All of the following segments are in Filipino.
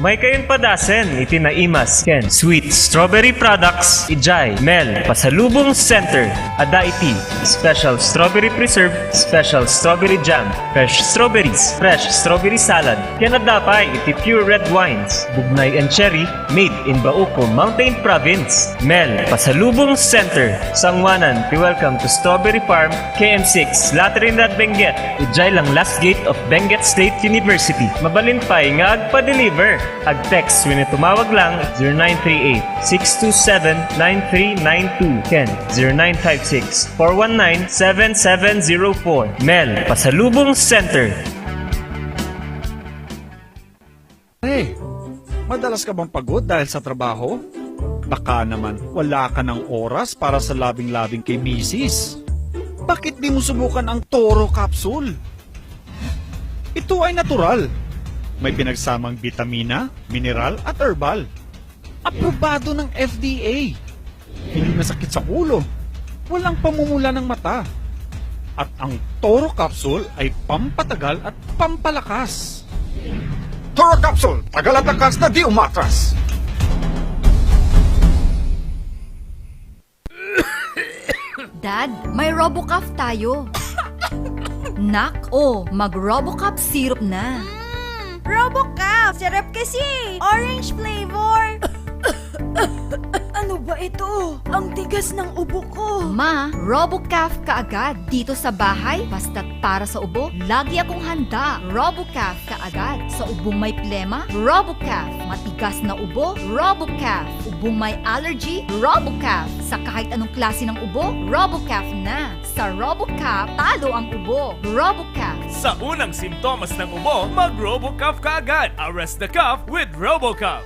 May kayon padasen, itinaimas, ken. Sweet strawberry products, Ijay, Mel, Pasalubong Center, Adaiti, Special Strawberry Preserve, Special Strawberry Jam, Fresh Strawberries, Fresh Strawberry Salad, Kenadapay, iti Pure Red Wines, Bugnay and Cherry, made in Bauco, Mountain Province, Mel, Pasalubong Center, Sangwanan, welcome to Strawberry Farm, KM6, Latrinidad, Benguet, Ijay lang last gate of Benguet State University. Mabalintay nga agpa-deliver. Ag-text when tumawag lang 0938-627-9392. Ken 0956-419-7704. Mel, Pasalubong Center. Hey, madalas ka bang pagod dahil sa trabaho? Baka naman wala ka ng oras para sa labing-labing kay misis. Bakit di mo subukan ang Toro Capsule? Ito ay natural. May pinagsamang vitamina, mineral at herbal. Aprobado ng FDA. Hindi masakit sa ulo. Walang pamumula ng mata. At ang Toro Capsule ay pampatagal at pampalakas. Toro Capsule, tagal at takas na di umatras. Dad, may RoboCuff tayo. Nak, mag-RoboCuff syrup na. RoboCuff! Sarap kasi! Orange flavor! Ano ba ito? Ang tigas ng ubo ko! Ma, RoboCuff kaagad. Dito sa bahay, basta't para sa ubo, lagi akong handa. RoboCuff kaagad. Sa ubong may plema, RoboCuff. Matigas na ubo, RoboCuff. Ubong may allergy, RoboCuff. Sa kahit anong klase ng ubo, RoboCuff na. Sa RoboCuff, talo ang ubo. RoboCuff. Sa unang simptomas ng ubo, mag-RoboCuff ka agad. Arrest the cough with RoboCuff.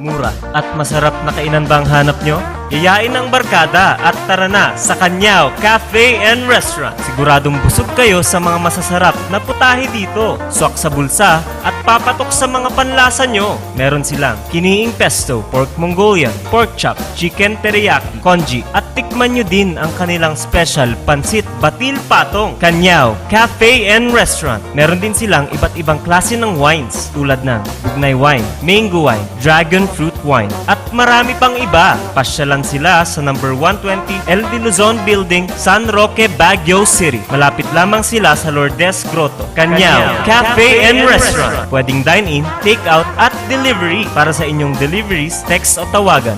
Mura at masarap na kainan ba ang hanap nyo? Yayain ang barkada at tara na sa Kanyao Cafe and Restaurant. Siguradong busog kayo sa mga masasarap na putahe dito. Swak sa bulsa at papatok sa mga panlasa nyo. Meron silang kiniing pesto, pork Mongolian, pork chop, chicken teriyaki, congee at tikman nyo din ang kanilang special pansit batil patong. Kanyao Cafe and Restaurant. Meron din silang iba't ibang klase ng wines tulad ng bugnay wine, mango wine, dragon fruit wine at marami pang iba. Pasyalan sila sa number 120 El de Luzon Building, San Roque, Baguio City. Malapit lamang sila sa Lourdes Grotto. Kanyao Cafe and Restaurant. Pwedeng dine-in, take-out at delivery. Para sa inyong deliveries, text o tawagan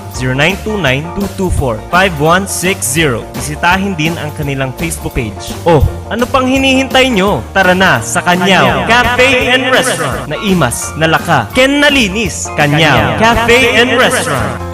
0929-224-5160. Bisitahin din ang kanilang Facebook page. Ano pang hinihintay nyo? Tara na sa Kanyao Cafe and Restaurant. Naimas, nalaka, ken nalinis. Kanyao Cafe and Restaurant.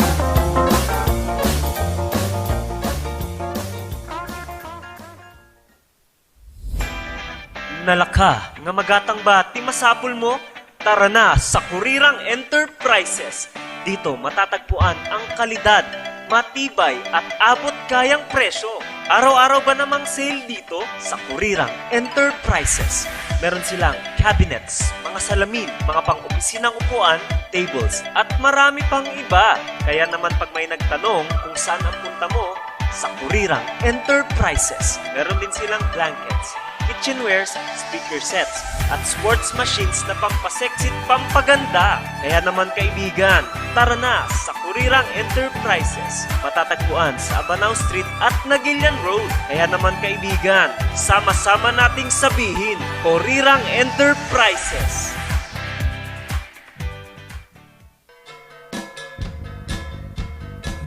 Nalaka, nga magatang ba ti masapul mo? Tara na sa Kurirang Enterprises. Dito matatagpuan ang kalidad, matibay at abot kayang presyo. Araw-araw ba namang sale dito sa Kurirang Enterprises? Meron silang cabinets, mga salamin, mga pang-opisinang upuan, tables, at marami pang iba. Kaya naman pag may nagtanong kung saan ang punta mo, sa Kurirang Enterprises. Meron din silang blankets, kitchenwares, speaker sets, at sports machines na pampasexy at pampaganda. Kaya naman kaibigan, tara na sa Kurirang Enterprises. Matatagpuan sa Abanao Street at Nagilian Road. Kaya naman kaibigan, sama-sama nating sabihin, Kurirang Enterprises.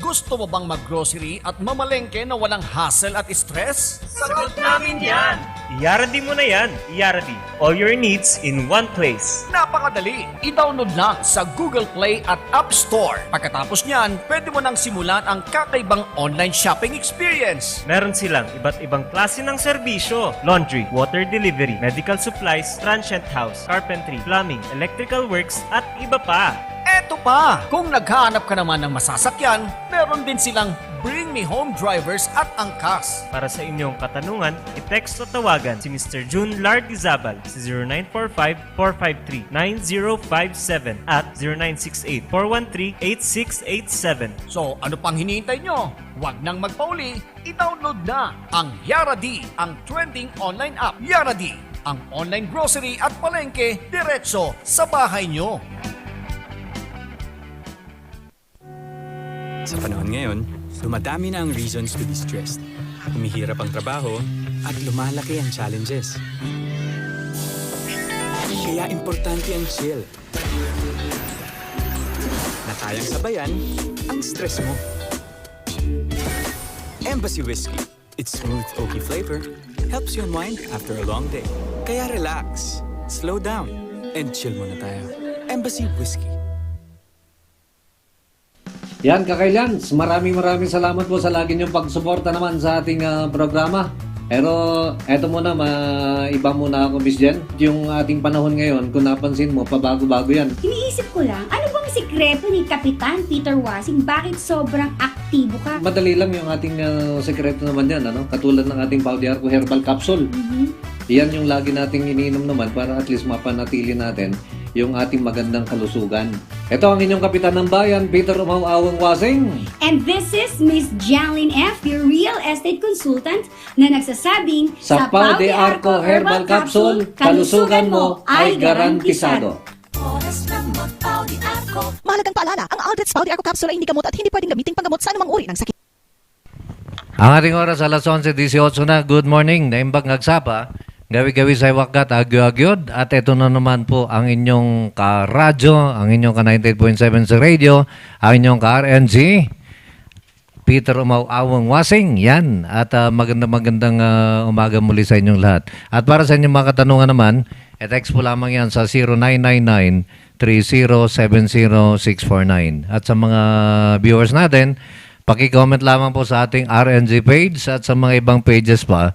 Gusto mo bang mag-grocery at mamalengke na walang hassle at stress? Sagot namin yan! Iyaradi mo na yan. Iyaradi. All your needs in one place. Napakadali! I-download na sa Google Play at App Store. Pagkatapos niyan, pwede mo nang simulan ang kakaibang online shopping experience. Meron silang iba't ibang klase ng serbisyo. Laundry, water delivery, medical supplies, transient house, carpentry, plumbing, electrical works, at iba pa. Eto pa! Kung naghahanap ka naman ng masasakyan, meron din silang Bring Me Home drivers at angkas. Para sa inyong katanungan, i-text o tawagan si Mr. June Lardizabal sa 0945-453-9057 at 0968-413-8687. So ano pang hinihintay nyo? Huwag nang magpauli, i-download na ang Yaradi, ang trending online app. Yaradi, Ang online grocery at palengke diretso sa bahay nyo. Sa panahon ngayon, dumadami na ang reasons to be stressed. Humihirap ang trabaho at lumalaki ang challenges. Kaya importante ang chill. Na kayang sabayan ang stress mo. Embassy Whiskey. Its smooth, oaky flavor helps you unwind after a long day. Kaya relax, slow down, and chill muna tayo. Embassy Whiskey. Yan, Kakailans, maraming salamat po sa lagi niyong pagsuporta naman sa ating programa. Pero eto muna, iba muna ako, Miss Jen. Yung ating panahon ngayon, kung napansin mo, pabago-bago yan. Iniisip ko lang, ano bang sikreto ni Kapitan Peter Wasing? Bakit sobrang aktibo ka? Madali lang yung ating sekreto naman yan, ano? Katulad ng ating Pau de Arco Herbal Capsule. Yan yung lagi nating iniinom naman para at least mapanatili natin yung ating magandang kalusugan. Ito ang inyong kapitan ng bayan, Peter Umawawang Wasing. And this is Miss Janlyn F., your real estate consultant, na nagsasabing, Sa Pau de Arco Herbal Capsule, kalusugan mo ay garantisado. Mahalagang paalala, ang Aldrich Pau de Arco Capsule ay hindi gamot at hindi pwedeng gamitin panggamot sa anumang uri ng sakit. Ang ating oras alas 11:18 na. Good morning, naimbag ngagsapa. Gawi-gawi sa wakat, agyo-agyod. At ito na naman po ang inyong ka-radyo, ang inyong ka-98.7 sa radio, ang inyong ka-RNG, Peter Umawawang Wasing. Yan. At magandang umaga muli sa inyong lahat. At para sa inyong mga katanungan naman, text po lamang yan sa 0999-3070649. At sa mga viewers natin, paki-comment lamang po sa ating RNG page at sa mga ibang pages pa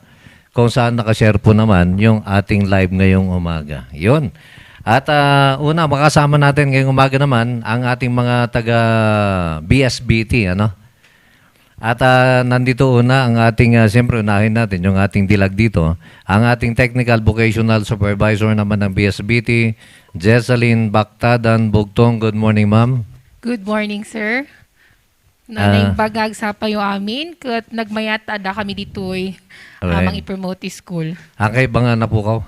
kung saan nakashare po naman yung ating live ngayong umaga. Yun. At una, makasama natin ngayong umaga naman ang ating mga taga BSBT, ano? At nandito una ang ating, siyempre unahin natin yung ating dilag dito, ang ating Technical Vocational Supervisor naman ng BSBT, Jessalyn Bactadan Bugtong. Good morning, ma'am. Good morning, sir. Nanay bagag sa payo amin, kat nagmayat ada kami dito'y amang i-promote school. Ang kayo ba nga napukaw?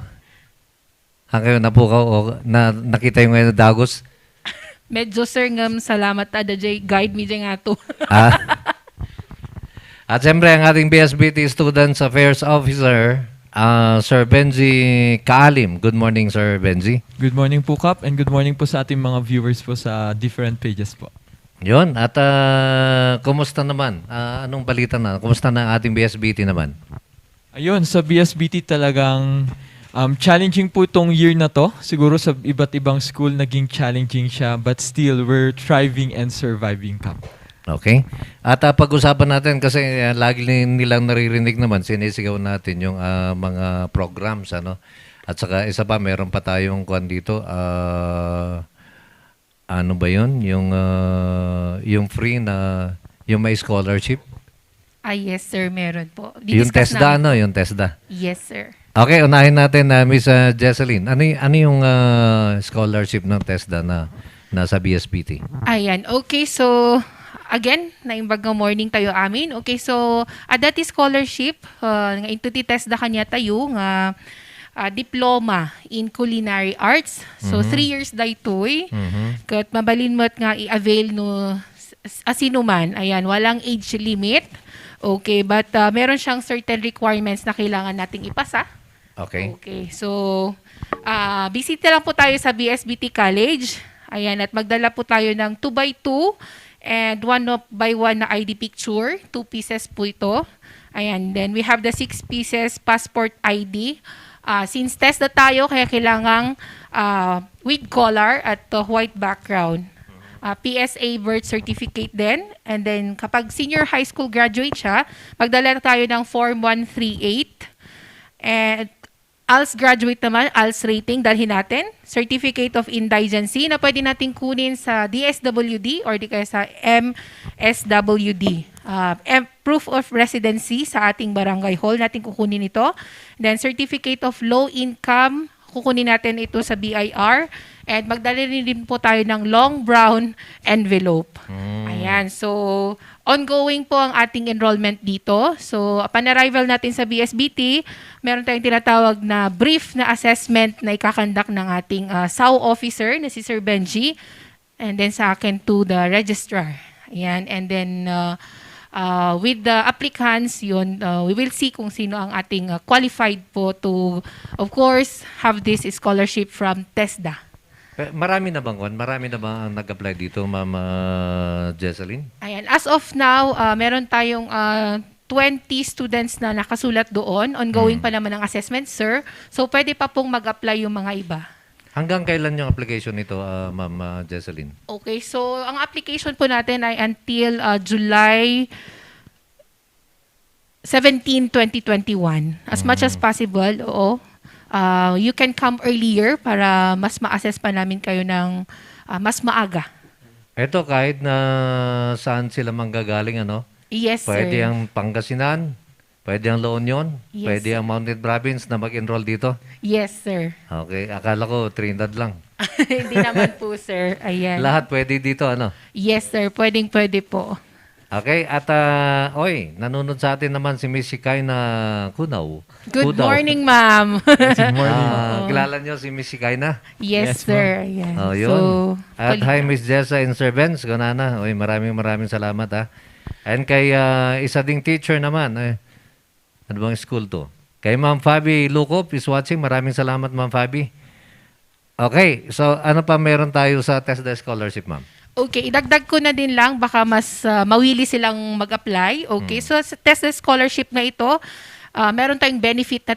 Ang kayo napukaw o nakita yung ngayon na dagos? Medyo, sir, ngam salamat ada jay guide mi jay nga to. At siyempre, ang ating BSBT Students Affairs Officer, Sir Benji Kaalim. Good morning, Sir Benji. Good morning po, Kap, and good morning po sa ating mga viewers po sa different pages po. Yun. At kumusta naman? Anong balita na? Kumusta na ang ating BSBT naman? Ayun, sa BSBT talagang challenging po itong year na to. Siguro sa iba't ibang school naging challenging siya, but still, we're thriving and surviving, Kap. Okay. At pag-usapan natin kasi lagi nilang naririnig naman, sinisigaw natin yung mga programs, ano? At saka isa pa, meron pa tayong kuwan dito, ano ba yun? Yung free na, yung may scholarship? Yes, sir, meron po. Yung TESDA, ano? Yung TESDA. Yes, sir. Okay, unahin natin na Miss Jessalyn. Ano yung scholarship ng TESDA na nasa BSBT? Ayan. Okay, so again, naimbagang morning tayo amin. Okay, so adati scholarship, nga into test da kanya tayo nga diploma in culinary arts. So 3 years da ito'y. Kat mabalin mo't nga i-avail no asinuman. Ayan, walang age limit. Okay, but meron siyang certain requirements na kailangan nating ipasa. Okay. Okay, so bisita lang po tayo sa BSBT College. Ayan, at magdala po tayo ng 2x2 and 1x1 na ID picture. 2 pieces po ito. Ayan, then we have the 6 pieces passport ID. Since test na tayo, kaya kailangang with collar at white background. PSA birth certificate din. And then kapag senior high school graduate siya, magdala tayo ng Form 138. And ALS graduate naman, ALS rating, dalhin natin. Certificate of Indigency na pwede natin kunin sa DSWD or di kaya sa MSWD. Proof of residency sa ating barangay hall natin kukunin ito. Then certificate of low income, kukunin natin ito sa BIR. And magdala din po tayo ng long brown envelope. Ayan, so ongoing po ang ating enrollment dito. So upon arrival natin sa BSBT, meron tayong tinatawag na brief na assessment na ikakandak ng ating SAU officer na si Sir Benji, and then sa akin to the registrar. Ayan, and then with the applicants, yun, we will see kung sino ang ating qualified po to, of course, have this scholarship from TESDA. Marami na bang ang nag-apply dito, Ma'am Jesseline? Ayan, as of now, meron tayong 20 students na nakasulat doon. Ongoing pa naman ang assessment, sir. So, pwede pa pong mag-apply yung mga iba. Hanggang kailan yung application nito, Ma'am Jesseline? Okay, so ang application po natin ay until July 17, 2021. As much as possible, oo. You can come earlier para mas ma-assess pa namin kayo ng mas maaga. Ito, kahit na saan sila manggagaling, ano? Yes, Pwede sir. ang Pangasinan, pwede ang La Union, Yes, pwede ang Mountain Province na mag-enroll dito. Yes, sir. Okay, akala ko Trinidad lang. Hindi naman po, sir. Ayan. Lahat pwede dito, ano? Yes, sir. Pwede po. Okay, at nanonood sa atin naman si Miss Sikay na Kunaw. Good Kudaw. morning, ma'am. Kilala niyo si Miss Sikay na? Yes, sir. Ayan. Oh, yun. So, At hi, Miss Jessa and Sir Benz. Ganana. Oy, maraming salamat, And kay isa ding teacher naman. Ano bang school to? Kay Ma'am Fabi Lucop is watching. Maraming salamat, Ma'am Fabi. Okay, so ano pa meron tayo sa TESDA scholarship, ma'am? Okay, idagdag ko na din lang, baka mas mawili silang mag-apply. Okay, so sa TESDA scholarship na ito, meron tayong benefit na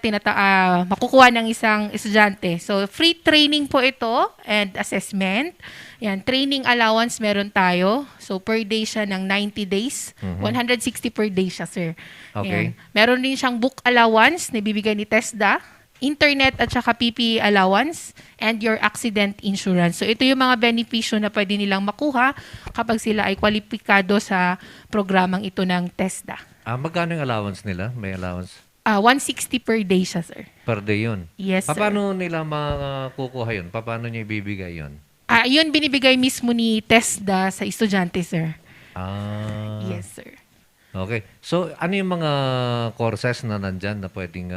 makukuha ng isang estudyante. So, free training po ito and assessment. Yan, training allowance meron tayo. So, per day siya ng 90 days. 160 per day siya, sir. Okay. Yan. Meron din siyang book allowance na bibigay ni TESDA, internet at saka PPE allowance, and your accident insurance. So, ito yung mga benepisyo na pwede nilang makuha kapag sila ay kwalipikado sa programang ito ng TESDA. Magkano yung allowance nila? May allowance? 160 per day siya, sir. Per day yun? Yes, sir. Paano nila makukuha yun? Paano niya ibibigay yun? Yun binibigay mismo ni TESDA sa estudyante, sir. Yes, sir. Okay. So, ano yung mga courses na nandyan na pwedeng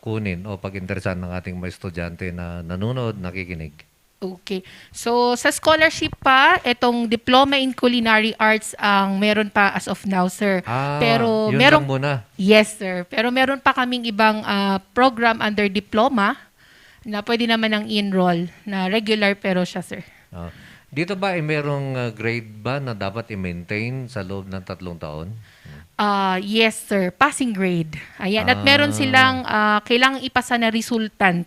kunin o pag-interesan ng ating mga estudyante na nanonood, nakikinig? Okay. So, sa scholarship pa, itong Diploma in Culinary Arts ang meron pa as of now, sir. Pero yun merong, lang muna. Yes, sir. Pero meron pa kaming ibang program under diploma na pwede naman ang enroll na regular pero siya, sir. Dito ba merong grade ba na dapat i-maintain sa loob ng 3 taon? Yes, sir. Passing grade. Ayan. At meron silang kailangang ipasa na resultant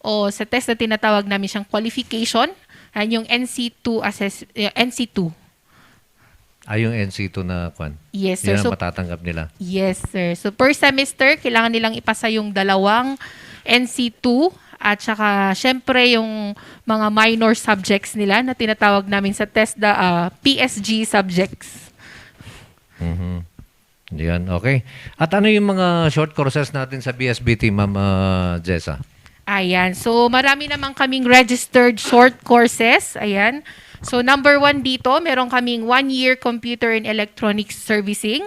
o sa test na tinatawag namin siyang qualification. Ayan yung NC2 NC2. Yung NC2 na kwan? Yes, sir. Yan ang So, matatanggap nila? yes, sir. So, per semester, kailangan nilang ipasa yung 2 NC2 at saka, syempre, yung mga minor subjects nila na tinatawag namin sa TESDA PSG subjects. Yan, okay. At ano yung mga short courses natin sa BSBT, Ma'am Jessa? Ayan. So, marami naman kaming registered short courses. Ayan. So, number 1 dito, meron kaming 1-year computer and electronics servicing.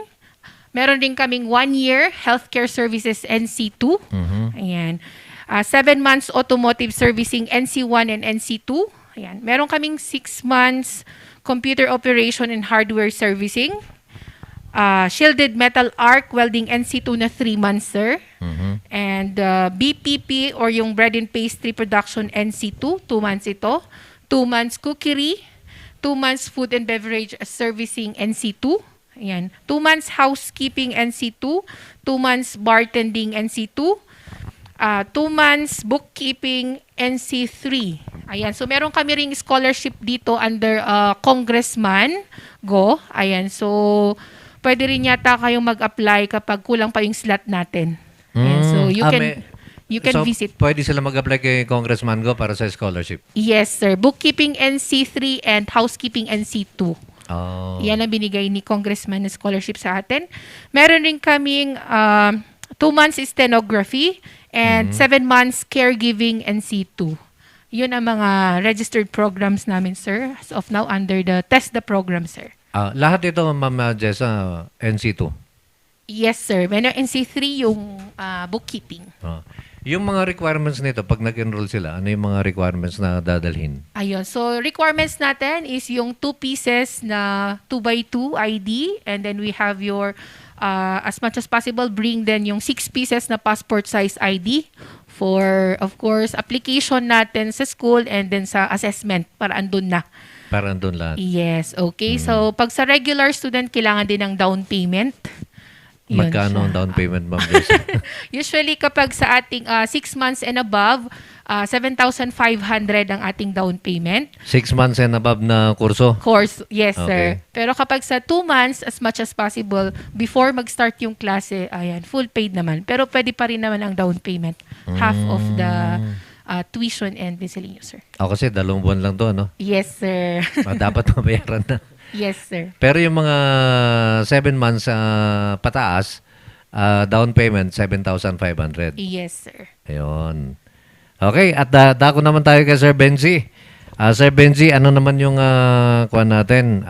Meron din kaming 1-year healthcare services NC2. Ayan. 7 months automotive servicing NC1 and NC2. Ayan. Meron kaming 6 months computer operation and hardware servicing. Shielded metal arc welding NC2 na 3 months, sir. And BPP or yung bread and pastry production NC2, 2 months ito. 2 months cookery, 2 months food and beverage servicing NC2. Ayan. 2 months housekeeping NC2, 2 months bartending NC2, 2 months bookkeeping NC3. Ayan. So meron kami ring scholarship dito under Congressman Go. Ayan. So pwede rin yata kayong mag-apply kapag kulang pa yung slot natin. Ayan. So you can visit. Pwede sila mag-apply kay Congressman Go para sa scholarship? Yes, sir. Bookkeeping NC3 and housekeeping NC2. Yan ang binigay ni Congressman na scholarship sa atin. Meron rin kaming 2 months stenography and 7 months caregiving NC2. Yun ang mga registered programs namin, sir. As of now, under the TESDA program, sir. Lahat ito, Ma'am Jessa, NC2. Yes, sir. Meron NC3 yung bookkeeping. Yung mga requirements nito, pag nag-enroll sila, ano yung mga requirements na dadalhin? Ayun. So, requirements natin is yung 2 pieces na 2x2 ID. And then we have your, as much as possible, bring then yung 6 pieces na passport size ID for, of course, application natin sa school and then sa assessment para andun na. Para andun lahat. Yes, okay. So, pag sa regular student, kailangan din ng down payment. Yun Magkano siya. ang down payment, Ma'am Jessa? Usually, kapag sa ating 6 months and above, 7,500 ang ating down payment. 6 months and above na kurso? Course, yes, Okay. sir. Pero kapag sa 2 months, as much as possible, before mag-start yung klase, ayan, full paid naman. Pero pwede pa rin naman ang down payment. Half of the tuition and miscellaneous, sir. Kasi 2 buwan lang to, no? Yes, sir. Dapat mabayaran na. Yes, sir. Pero yung mga 7 months pataas, down payment, 7,500. Yes, sir. Ayun. Okay, at dako naman tayo kay Sir Benji. Sir Benji, ano naman yung kuha natin?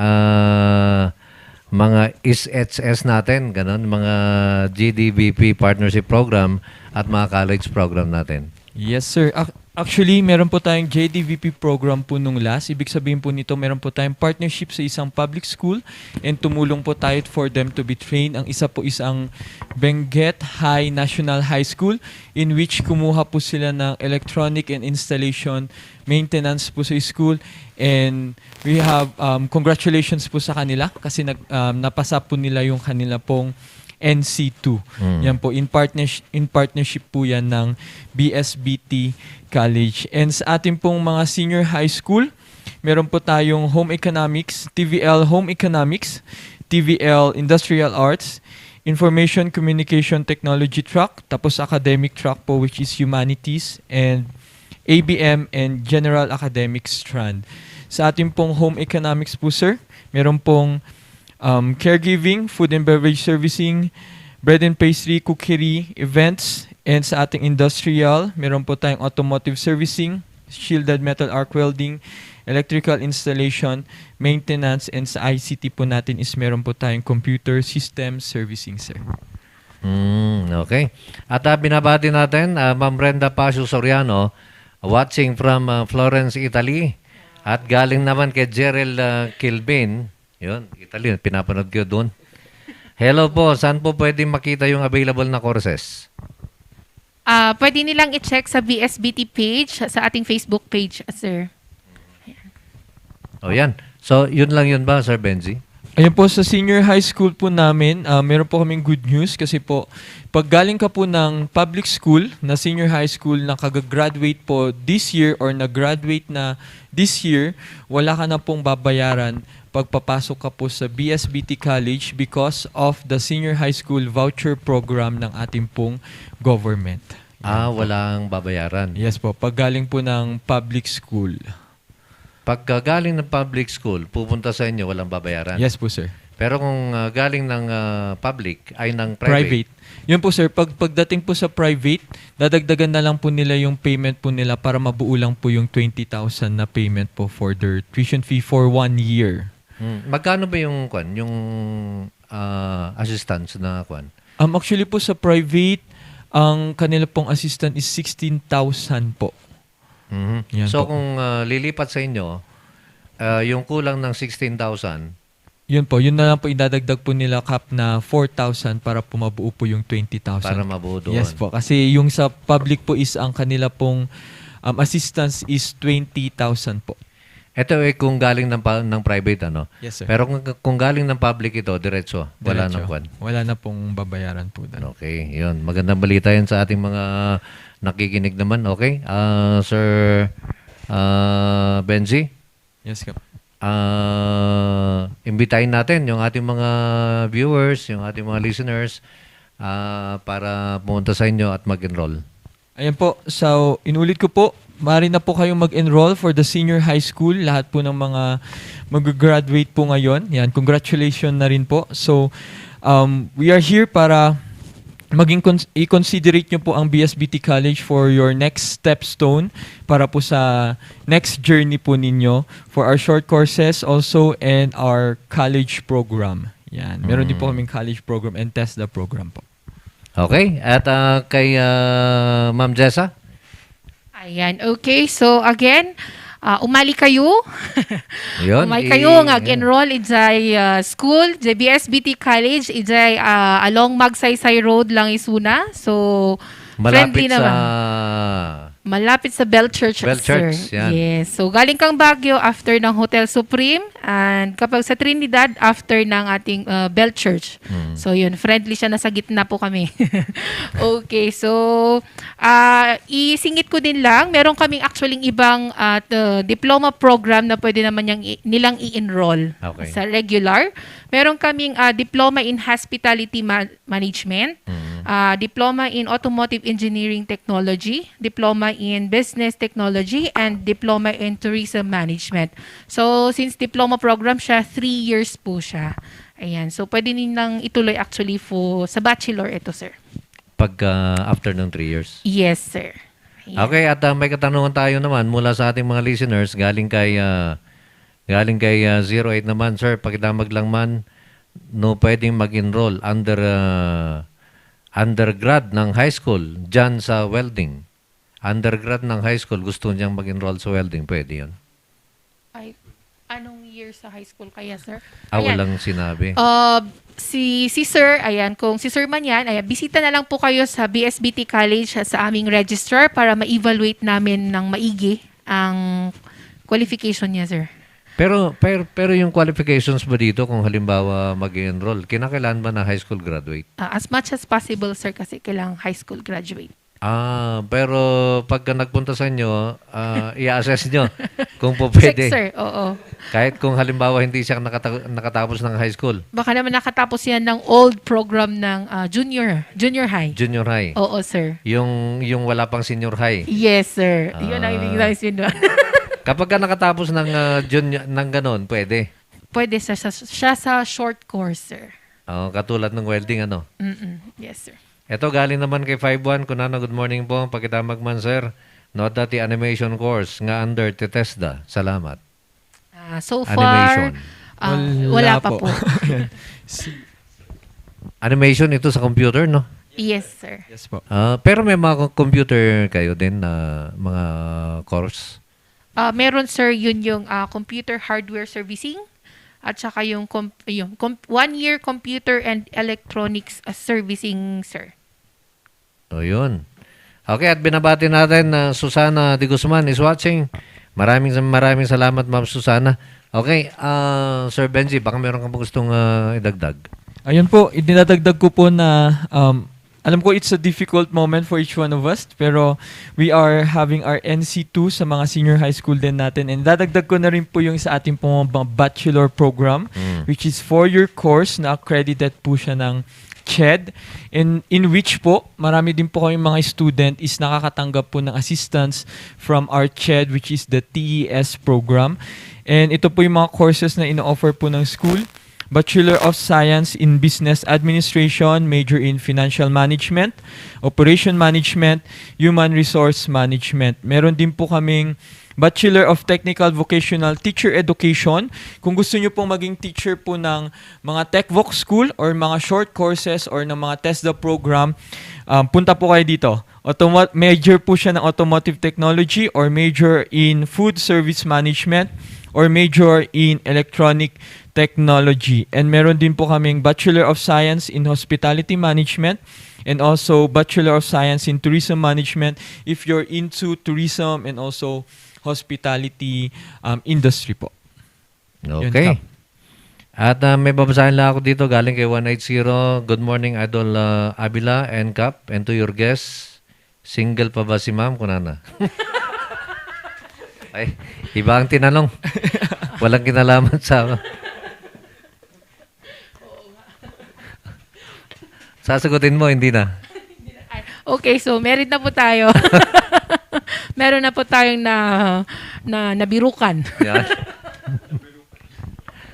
Mga ISHS natin, ganun, mga GDBP Partnership Program at mga college program natin. Yes, sir. Actually, meron po tayong JDVP program po nung last. Ibig sabihin po nito, meron po tayong partnership sa isang public school and tumulong po tayo for them to be trained. Ang isa po is ang Benguet High National High School in which kumuha po sila ng electronic and installation maintenance po sa school. And we have congratulations po sa kanila kasi napasa po nila yung kanila pong NC2. Yan po, in partnership po yan ng BSBT College. And sa ating pong mga senior high school, meron po tayong Home Economics, TVL Home Economics, TVL Industrial Arts, Information Communication Technology track, tapos academic track po which is Humanities, and ABM and General Academic strand. Sa ating pong Home Economics po, sir, meron pong caregiving, food and beverage servicing, bread and pastry, cookery, events, and sa ating industrial, meron po tayong automotive servicing, shielded metal arc welding, electrical installation, maintenance, and sa ICT po natin is meron po tayong computer system servicing, sir. Okay. At binabati natin, Ma'am Brenda Pasio Soriano, watching from Florence, Italy. At galing naman kay Jerel Kilbin, yun, Italy, pinapanood ko doon. Hello po, saan po pwede makita yung available na courses? Pwede nilang i-check sa BSBT page, sa ating Facebook page, sir. O yan. So, yun lang yun ba, Sir Benji? Ayun po, sa senior high school po namin, meron po kaming good news kasi po, pag galing ka po ng public school, na senior high school, na kag-graduate po this year or nag-graduate na this year, wala ka na pong babayaran pagpapasok ka po sa BSBT College because of the senior high school voucher program ng ating pong government. Walang babayaran. Yes po, pag galing po ng public school. Pag galing ng public school, pupunta sa inyo, walang babayaran? Yes po, sir. Pero kung galing ng public, ay ng private? Yun po, sir. Pagdating po sa private, dadagdagan na lang po nila yung payment po nila para mabuo lang po yung 20,000 na payment po for their tuition fee for 1 year. Magkano ba yung assistance na kwan? Actually po sa private, ang kanila pong assistant is 16,000 po. Yan So po. kung lilipat sa inyo, yung kulang ng 16,000, yun po, yun na lang po idadagdag po nila cap na 4,000 para po mabuo po yung 20,000. para mabuo doon. Yes po, kasi yung sa public po is ang kanila pong assistance is 20,000 po. Ito kung galing ng private, ano? Yes, sir. Pero kung galing ng public ito, diretso, wala Diretso. nang kwan. Wala na pong babayaran po doon. Okay, yun. Magandang balita yan sa ating mga nakikinig naman. Okay? Sir Benji? Yes, Kap. Imbitahin natin yung ating mga viewers, yung ating mga listeners para pumunta sa inyo at mag-enroll. Ayan po. So, inulit ko po, maaari na po kayong mag-enroll for the senior high school. Lahat po ng mga mag-graduate po ngayon. Yan, congratulations na rin po. So, we are here para i-considerate nyo po ang BSBT College for your next stepstone para po sa next journey po ninyo for our short courses also and our college program. Yan. Meron din po kaming college program and TESDA program po. Okay. At kay Ma'am Jessa? Ayan, okay. So again, umali kayo. Yun, Umali kayo enroll ijay school, jay BSBT College, ijay along Magsaysay Road lang isuna. So friendly Malapit sa... naman. Malapit sa Bell Church, Bell sir. Church, yan. Yes. So, galing kang Baguio after ng Hotel Supreme and kapag sa Trinidad, after ng ating Bell Church. So, yun. Friendly siya. Nasa gitna po kami. Okay. So, isingit ko din lang. Meron kaming actually ibang diploma program na pwede naman nilang i-enroll sa regular. Meron kaming diploma in hospitality management, diploma in automotive engineering technology, diploma in business technology, and diploma in tourism management. So, since diploma program siya, 3 years po siya. Ayan. So, pwede nilang ituloy actually sa bachelor ito, sir. Pag after ng 3 years? Yes, sir. Ayan. Okay. At may katanungan tayo naman mula sa ating mga listeners galing kay 08 naman. Sir, pakidamag lang man, no pwedeng mag-enroll undergrad ng high school dyan sa welding. Undergrad ng high school, gusto niyang mag-enroll sa welding, pwede yun? Ay, anong year sa high school kaya, sir? Walang sinabi. Si sir, ayan, kung si sir man yan, ayan, bisita na lang po kayo sa BSBT College sa aming registrar para ma-evaluate namin ng maigi ang qualification niya, sir. Pero yung qualifications ba dito kung halimbawa mag-enroll, kinakailangan ba na high school graduate? As much as possible, sir, kasi kailangang high school graduate. Pero pagka nagpunta sa inyo, i-assess nyo kung po pwede. Check, sir. Oo. Kahit kung halimbawa hindi siya nakatapos ng high school. Baka naman nakatapos yan ng old program ng junior high. Junior high. Oo, sir. Yung wala pang senior high. Yes, sir. Yun ang ibig sabihin. Kapag ka nakatapos ng junior ng ganon, pwede. Pwede siya sa short course, sir. Katulad ng welding, ano? Yes, sir. Ito galing naman kay 51. Kunana, good morning po. Pakidamag man, sir. Note dati animation course nga under TESDA. Salamat. So far, Animation. wala pa po. Animation ito sa computer, no? Yes, sir. Yes po. Pero may mga computer kayo din na mga course? Meron, sir, yun yung computer hardware servicing at saka yung 1-year computer and electronics servicing, sir. Yun. Okay, at binabati natin na Susana de Guzman is watching. Maraming salamat, Ma'am Susana. Okay, Sir Benji, baka meron kang gustong idagdag. Ayun po, idinadagdag ko po na alam ko it's a difficult moment for each one of us, pero we are having our NC2 sa mga senior high school din natin. And dadagdag ko na rin po yung sa ating pong bachelor program, which is 4-year course na accredited po siya ng CHED, in which po, marami din po kayong mga student is nakakatanggap po ng assistance from our CHED, which is the TES program. And ito po yung mga courses na ino-offer po ng school. Bachelor of Science in Business Administration, major in Financial Management, Operation Management, Human Resource Management. Meron din po kaming Bachelor of Technical Vocational Teacher Education. Kung gusto nyo pong maging teacher po ng mga TechVoc School or mga short courses or ng mga TESDA program, punta po kayo dito. Major po siya ng Automotive Technology or major in Food Service Management or major in Electronic Technology. And meron din po kaming Bachelor of Science in Hospitality Management and also Bachelor of Science in Tourism Management if you're into tourism and also hospitality industry po. Okay. At may babasahin lang ako dito galing kay 180. Good morning, Idol Abila and Cap, and to your guests. Single pa ba si Ma'am? Kunana. Ay, iba ang tinanong. Walang kinalaman sa... Sasagutin mo, hindi na. Okay, so meron na po tayo. Meron na po tayong nabirukan. Yan.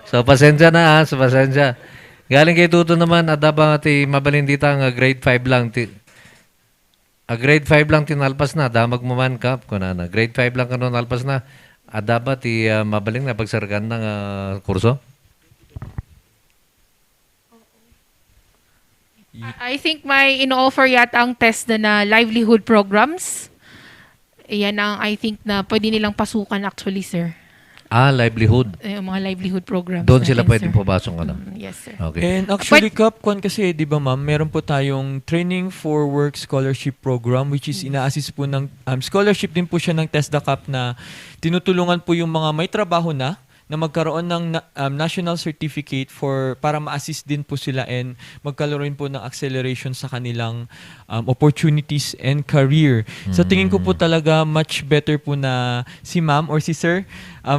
So, pasensya na ha. So, pasensya. Galing kay Tuto naman, adaba ti mabalindita nga grade 5 lang. Grade 5 lang tinalpas na, damag mo man kap. Kunana. Grade 5 lang kanon alpas na. Adaba ti mabaling na pagsargan ng kurso? I think may ino-offer yata ang test na livelihood programs. Yan ang I think na pwede nilang pasukan actually, sir. Livelihood. Yung mga livelihood programs. Doon sila natin, pwedeng sir. papasok ka na. Yes, sir. Okay. And actually, Kap, kasi, di ba ma'am, meron po tayong Training for Work Scholarship Program which is ina-assist po ng, scholarship din po siya ng TESDA Kap na tinutulungan po yung mga may trabaho na magkaroon ng national certificate para ma-assist din po sila and magkaroon po ng acceleration sa kanilang opportunities and career. Sa tingin ko po talaga much better po na si ma'am or si sir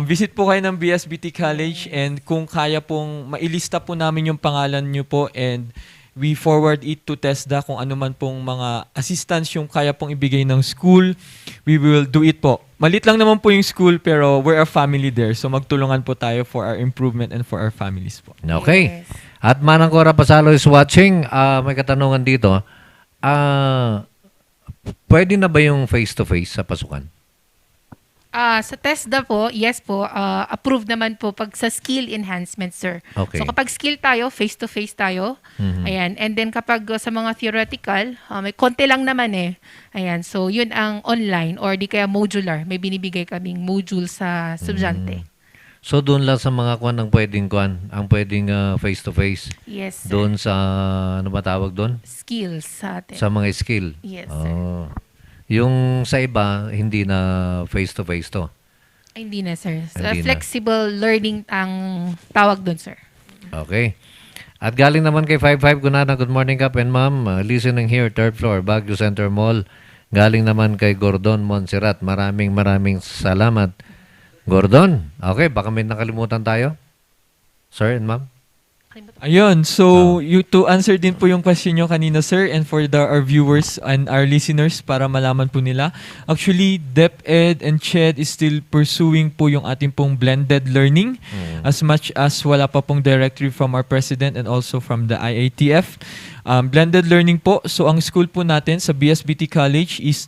visit po kayo ng BSBT College and kung kaya pong mailista po namin yung pangalan nyo po and we forward it to TESDA kung ano man pong mga assistance yung kaya pong ibigay ng school, we will do it po. Malit lang naman po yung school pero we're a family there. So magtulungan po tayo for our improvement and for our families po. Okay. At Manang Cora Pasalo is watching. May katanungan dito. Pwede na ba yung face-to-face sa pasukan? Sa TESDA po, yes po, approved naman po pag sa skill enhancement, sir. Okay. So kapag skill tayo, face-to-face tayo. Ayan. And then kapag sa mga theoretical, may konti lang naman eh. Ayan. So yun ang online or di kaya modular. May binibigay kaming module sa estudyante. So doon lang sa mga kwan ang pwedeng face-to-face? Yes, sir. Doon sa, ano ba tawag doon? Skills sa atin. Sa mga skill? Yes, sir. Yung sa iba, hindi na face-to-face to? Ay, hindi na, sir. Hindi na. Flexible learning ang tawag doon, sir. Okay. At galing naman kay 55 Gunana, good morning Kap and ma'am. Listening here, third floor, Baguio Center Mall. Galing naman kay Gordon Montserrat. Maraming salamat. Gordon, okay, baka may nakalimutan tayo? Sir and ma'am? Ayun, so to answer din po yung question nyo kanina, sir, and for our viewers and our listeners para malaman po nila. Actually, DepEd and CHED is still pursuing po yung ating pong blended learning as much as wala pa pong directive from our president and also from the IATF. Blended learning po. So, ang school po natin sa BSBT College is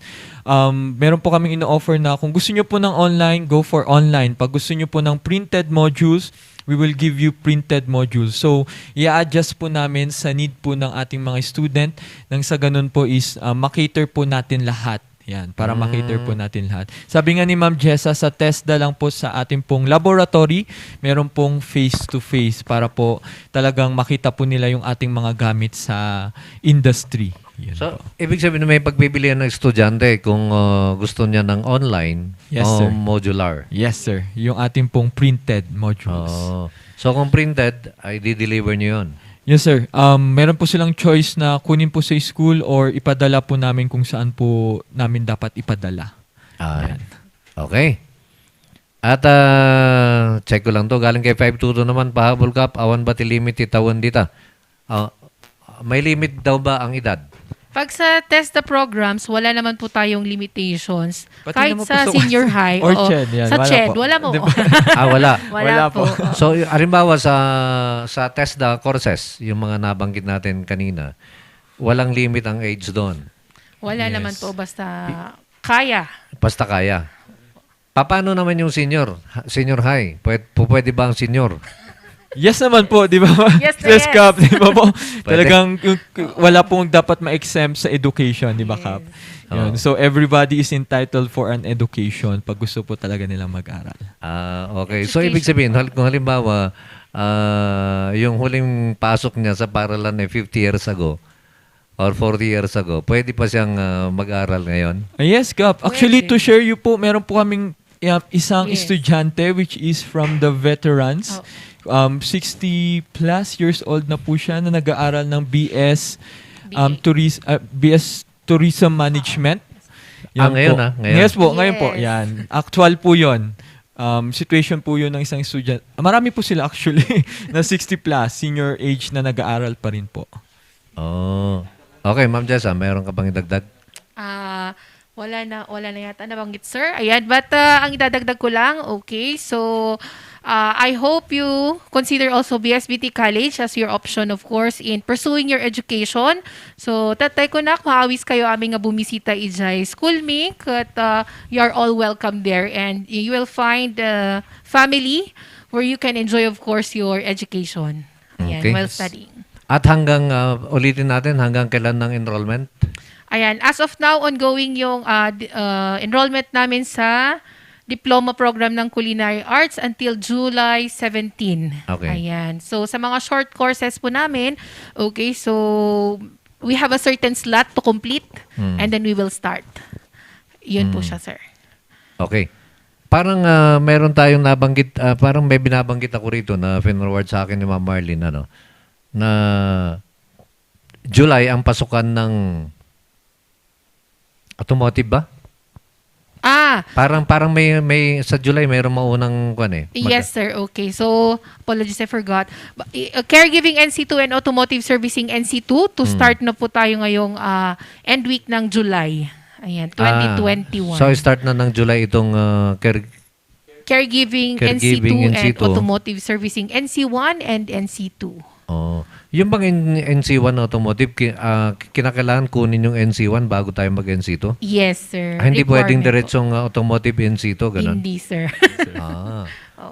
meron po kaming ino-offer na kung gusto nyo po ng online, go for online. Pag gusto nyo po ng printed modules, we will give you printed modules. So, i-adjust po namin sa need po ng ating mga student nang sa ganun po is makater po natin lahat. Yan, para makater po natin lahat. Sabi nga ni Ma'am Jessa, sa TESDA lang po sa ating pong laboratory, meron pong face-to-face para po talagang makita po nila yung ating mga gamit sa industry. Yan So, po. ibig sabihin na may pagpipilian ng estudyante kung gusto niya ng online Yes, o sir. modular. Yes, sir. Yung ating pong printed modules. So, kung printed, ay di-deliver niyo yun. Yes, sir. Meron po silang choice na kunin po sa school or ipadala po namin kung saan po namin dapat ipadala. Yan. Okay. At check ko lang to. Galing kay 522 naman, pahabol Kap. Awan ba ti limit itawan dita? May limit daw ba ang edad? Pag sa TESDA programs, wala naman po tayong limitations. Pati Kahit naman po sa sa- senior high. or oo. CHED, yan. Sa Wala CHED, po. wala mo. Di ba? Wala. Wala po. So, halimbawa sa TESDA courses, yung mga nabanggit natin kanina, walang limit ang age doon. Wala Yes. naman po, basta kaya. Basta kaya. Paano naman yung senior? Senior high? Pwede ba ang senior? Yes naman po, di ba? Yes, Yes, yes. Kap, di ba po? Talagang wala pong dapat ma-exempt sa education, di ba, Kap? Yun. So, everybody is entitled for an education pag gusto po talaga nilang mag-aral. Okay. So, ibig sabihin, kung halimbawa, yung huling pasok niya sa paralan ay 50 years ago or 40 years ago, pwede pa siyang mag-aral ngayon? Yes, Kap. Actually, Pwede. to share you po, meron po kaming isang Yes. estudyante which is from the veterans. 60 plus years old na po siya na nag-aaral ng BS Tourism Management. Ngayon po. Ngayon. Yes po, ngayon po. Yes. Yan. Actual po yon. Situation po yun ng isang estudyante. Marami po sila actually na 60 plus, senior age na nag-aaral pa rin po. Okay, Ma'am Jessa, mayroon ka bang idagdag? Wala na yata nabanggit, sir. Ayan, but ang idadagdag ko lang, okay, so I hope you consider also BSBT College as your option, of course, in pursuing your education. So, tatay ko na, maawis kayo aming nga bumisita ijay schoolmate, at you are all welcome there. And you will find a family where you can enjoy, of course, your education. Ayan, Okay. while studying. At hanggang, ulitin natin, hanggang kailan ng enrollment? Ayan, as of now, ongoing yung enrollment namin sa diploma program ng Culinary Arts until July 17. Okay. Ayan. So, sa mga short courses po namin, okay, so we have a certain slot to complete and then we will start. Yun po siya, sir. Okay. Parang meron tayong nabanggit, parang may binabanggit ako rito na finoward sa akin ni Ma'am Marlene, ano, na July ang pasukan ng automotive ba? Parang may sa July mayroong maunang Yes, sir. Okay. So, apologies, I forgot. Caregiving NC2 and Automotive Servicing NC2 to start na po tayo ngayong end week ng July. Ayan, 2021. So, start na ng July itong Caregiving Caregiving NC2 and NC2. Automotive Servicing NC1 and NC2. Oh. Yung bang NC1 automotive, kinakailangan kunin yung NC1 bago tayo mag-NC2? Yes, sir. Hindi pwedeng Requirement diretsong automotive NC2, po. ganun? Hindi, sir.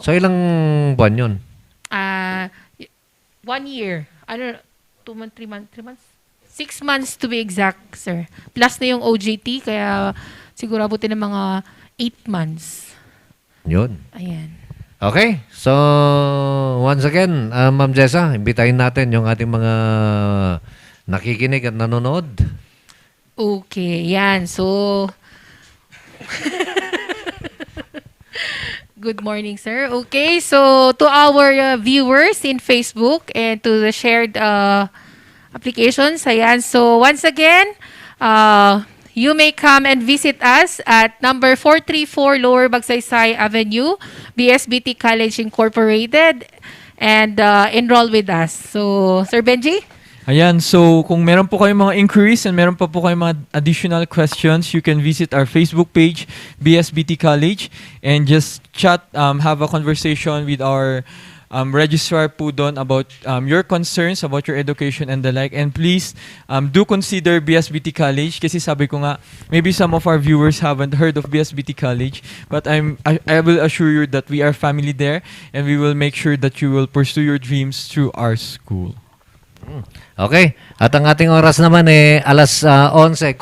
So, ilang buwan yun? 1 year. 2 months, 3 months? 6 months to be exact, sir. Plus na yung OJT, kaya siguro abutin ng mga 8 months. Yun. Ayan. Okay. So, once again, Ma'am Jessa, imbitahin natin yung ating mga nakikinig at nanonood. Okay, yan. So, good morning, sir. Okay, so to our viewers in Facebook and to the shared applications, ayan. So, once again, you may come and visit us at number 434 Lower Bagsaysay Avenue, BSBT College Incorporated, and enroll with us. So, Sir Benji? Ayan, so kung meron po kayong mga inquiries and meron pa po kayong mga additional questions, you can visit our Facebook page, BSBT College, and just chat, have a conversation with our registrar po doon about your concerns about your education and the like. And please do consider BSBT College kasi sabi ko nga, maybe some of our viewers haven't heard of BSBT College, but I will assure you that we are family there and we will make sure that you will pursue your dreams through our school. Okay. At ang ating oras naman alas 11:42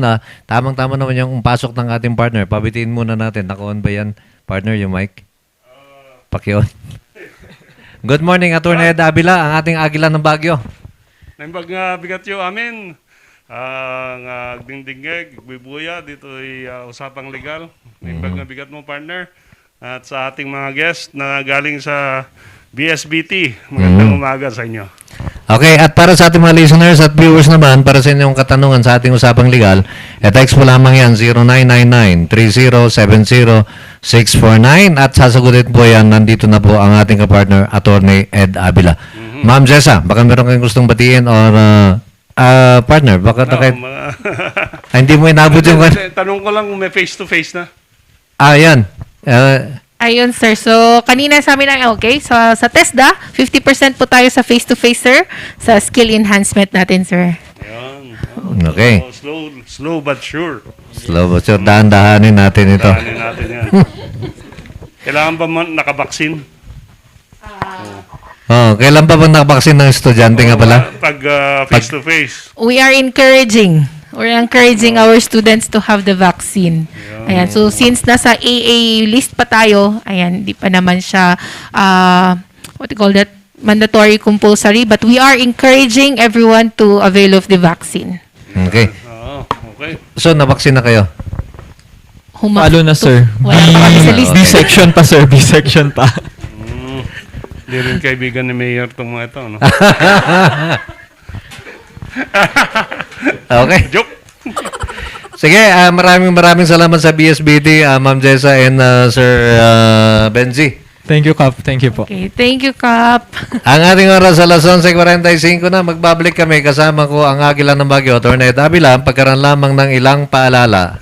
na. Tamang-tama naman yung pasok ng ating partner. Pabitiin muna natin. Naka-on ba yan, partner, yung mic? Paki-on. Good morning, Atty. Ed Abila, ang ating Agila ng Baguio. Naimbag nga bigat yung amin. Ang dingdingeg, bibuya, dito ay usapang legal. Naimbag nga bigat mo, partner. At sa ating mga guest na galing sa BSBT, magandang umaga sa inyo. Okay, at para sa ating mga listeners at viewers naman, para sa inyong katanungan sa ating usapang legal, text po lamang yan, 0999-3070-649 at sasagutin po yan, nandito na po ang ating kapartner, Atty. Ed Abila. Ma'am Jessa, baka meron kayong gustong batiin or partner, baka hindi mo inabot yung... Tanong ko lang kung may face-to-face na. Yan. Ayun, sir. So, kanina sa amin lang, okay, sa TESDA, 50% po tayo sa face-to-face, sir, sa skill enhancement natin, sir. Ayan. Okay. Slow but sure. Slow but sure. Dahan-dahanin natin ito. Dahanin natin yan. Kailangan ba nakabaksin? Kailan pa ba nakabaksin ng estudyante nga pala? Pag face-to-face. We are encouraging our students to have the vaccine. Ayan. So, since nasa AA list pa tayo, ayan, di pa naman siya, what do you call that, mandatory compulsory, but we are encouraging everyone to avail of the vaccine. Okay. Okay. So, nabaksin na kayo? Palo na, sir. Wala pa kami sa list. B-section pa, sir. B-section pa. Hindi rin kaibigan ni Mayor itong mga ito, no? Okay. Joke. Sige, maraming salamat sa BSBT, Ma'am Jessa and Sir Benji. Thank you, Kap. Thank you po. Okay, thank you, Kap. Ang ating oras alas 11:45 na, magbabalik kami kasama ko ang Agila ng Baguio, Atty. Ed Abila, pagkaroon lamang ng ilang paalala.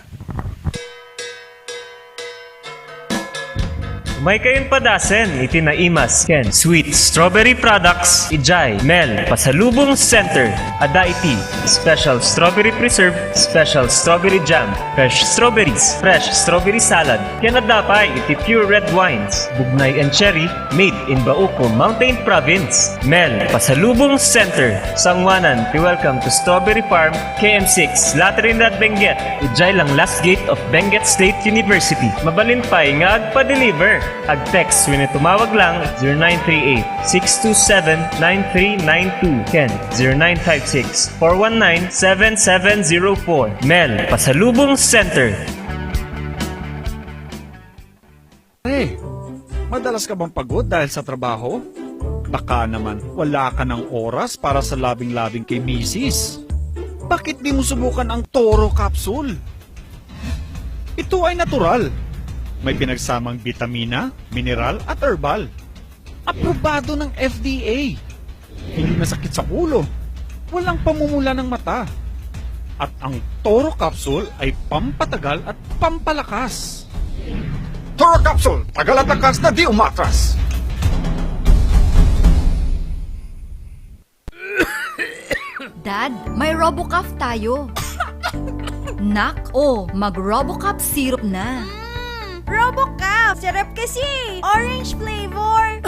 May kayon padasen, itinaimas, Ken. Sweet Strawberry Products, Ijay, Mel, Pasalubong Center, Adaiti, Special Strawberry Preserve, Special Strawberry Jam, Fresh Strawberries, Fresh Strawberry Salad, Kenadapay, iti Pure Red Wines, Bugnay and Cherry, made in Bauco, Mountain Province, Mel, Pasalubong Center, Sangwanan, welcome to Strawberry Farm, KM6, Latrinidad, Benguet, Ijay lang last gate of Benguet State University. Mabalin pa'y nga agpa-deliver. Ag-text when tumawag lang 0938-627-9392. Ken, 0956-419-7704. Mel, Pasalubong Center. Hey, madalas ka bang pagod dahil sa trabaho? Baka naman wala ka ng oras para sa labing-labing kay Mrs. Bakit di mo subukan ang Toro Capsule? Ito ay natural. May pinagsamang bitamina, mineral at herbal. Aprobado ng FDA. Hindi masakit sa ulo. Walang pamumula ng mata. At ang Toro Capsule ay pampatagal at pampalakas. Toro Capsule, tagal at lakas na di umatras. Dad, may RoboCaf tayo. Nak, mag-RoboCaf syrup na. RoboCaf! Sarap kasi! Orange flavor!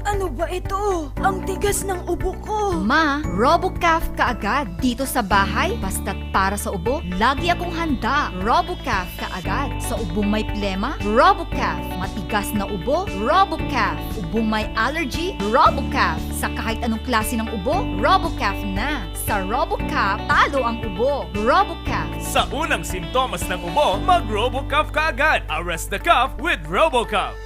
Ano ba ito? Ang tigas ng ubo ko. Ma, RoboCaf kaagad. Dito sa bahay, basta't para sa ubo, lagi akong handa. RoboCaf kaagad. Sa ubong may plema, RoboCaf. Matigas na ubo, RoboCaf. Ubong may allergy, RoboCaf. Sa kahit anong klase ng ubo, RoboCaf na. Sa RoboCaf, talo ang ubo. RoboCaf. Sa unang simptomas ng ubo, mag-RoboCaf ka agad. Arrest the cough with RoboCaf.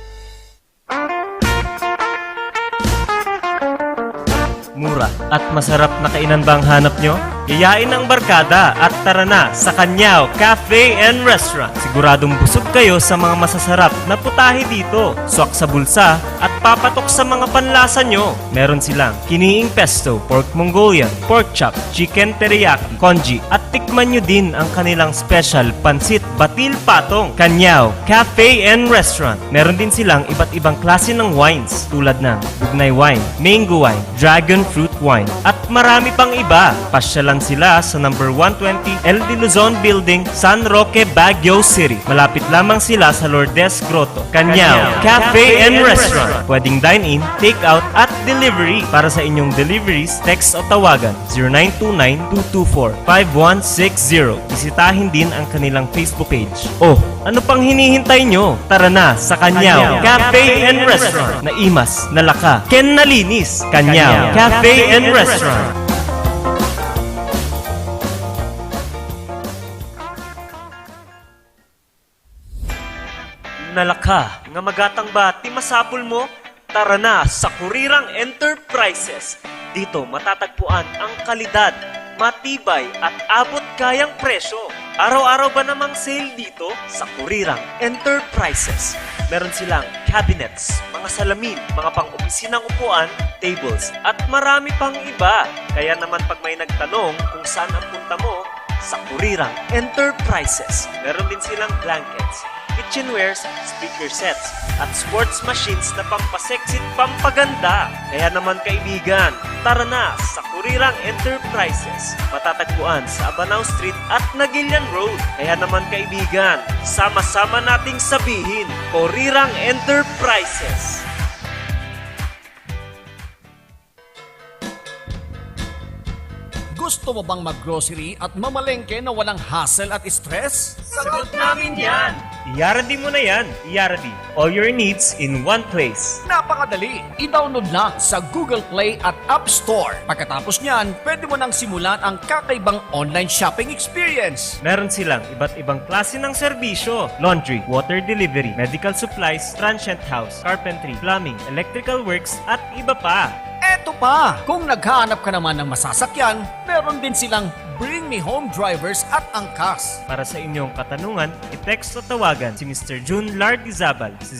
Mura at masarap na kainan ba ang hanap nyo? Yayain ang barkada at tara na sa Kanyao Cafe and Restaurant. Siguradong busog kayo sa mga masasarap na putahe dito. Swak sa bulsa at papatok sa mga panlasa nyo. Meron silang kiniing pesto, pork Mongolian, pork chop, chicken teriyaki, congee at tikman nyo din ang kanilang special pansit batil patong. Kanyao Cafe and Restaurant. Meron din silang iba't ibang klase ng wines tulad ng bugnay wine, mango wine, dragon fruit wine at marami pang iba. Pasyalan sila sa number 120 El de Luzon Building, San Roque, Baguio City. Malapit lamang sila sa Lourdes Grotto. Kanyao Cafe and Restaurant. Pwedeng dine-in, take-out at delivery. Para sa inyong deliveries, text o tawagan 0929-224-5160. Bisitahin din ang kanilang Facebook page. Ano pang hinihintay nyo? Tara na sa Kanyao Cafe and Restaurant. Naimas, nalaka, ken nalinis. Kanyao Cafe and Restaurant. Nalaka, nga magatang ba ti masapul mo? Tara na sa Kurirang Enterprises. Dito matatagpuan ang kalidad, matibay at abot kayang presyo. Araw-araw ba namang sale dito sa Kurirang Enterprises? Meron silang cabinets, mga salamin, mga pang-opisinang upuan, tables, at marami pang iba. Kaya naman pag may nagtanong kung saan ang punta mo, sa Kurirang Enterprises. Meron din silang blankets, kitchenwares, speaker sets, at sports machines na pampasexy at pampaganda. Kaya naman kaibigan, tara na sa Kurirang Enterprises. Matatagpuan sa Abanao Street at Nagilian Road. Kaya naman kaibigan, sama-sama nating sabihin, Kurirang Enterprises. Gusto mo bang mag-grocery at mamalengke na walang hassle at stress? Sagot namin yan! I-Yaradi mo na yan. I-Yaradi. All your needs in one place. Napakadali! I-download lang sa Google Play at App Store. Pagkatapos niyan, pwede mo nang simulan ang kakaibang online shopping experience. Meron silang iba't ibang klase ng serbisyo. Laundry, water delivery, medical supplies, transient house, carpentry, plumbing, electrical works, at iba pa. Eto pa! Kung naghahanap ka naman ng masasakyan, meron din silang Bring Me Home drivers at angkas. Para sa inyong katanungan, i-text o tawagan si Mr. June Lardizabal sa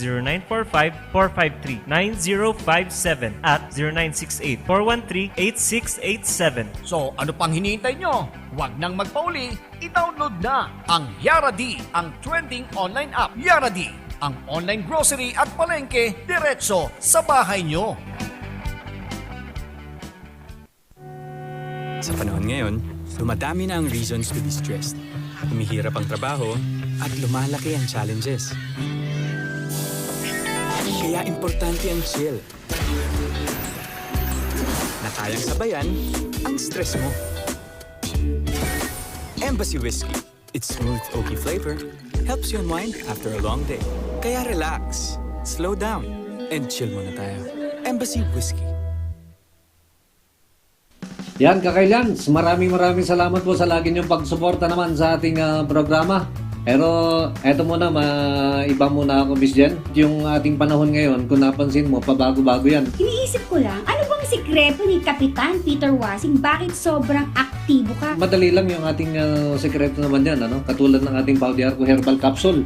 0945-453-9057 at 0968-413-8687. So, ano pang hinihintay nyo? Huwag nang magpauli, i-download na ang Yaradi, ang trending online app. Yaradi, ang online grocery at palengke diretso sa bahay nyo. Sa panahon ngayon, dumadami na ang reasons to be stressed. Humihirap ang trabaho at lumalaki ang challenges. Kaya importante ang chill. Na kayang sabayan ang stress mo. Embassy Whiskey. Its smooth, oaky flavor helps you unwind after a long day. Kaya relax, slow down, and chill muna tayo. Embassy Whiskey. Yan, Kakailans, maraming salamat po sa lagi niyong pagsuporta naman sa ating programa. Pero eto muna, iba muna ako, Miss Jen. Yung ating panahon ngayon, kung napansin mo, pabago-bago yan. Iniisip ko lang, ano bang sikreto ni Kapitan Peter Wasing? Bakit sobrang aktibo ka? Madali lang yung ating sekreto naman yan, ano? Katulad ng ating Paudiarco Herbal Capsule.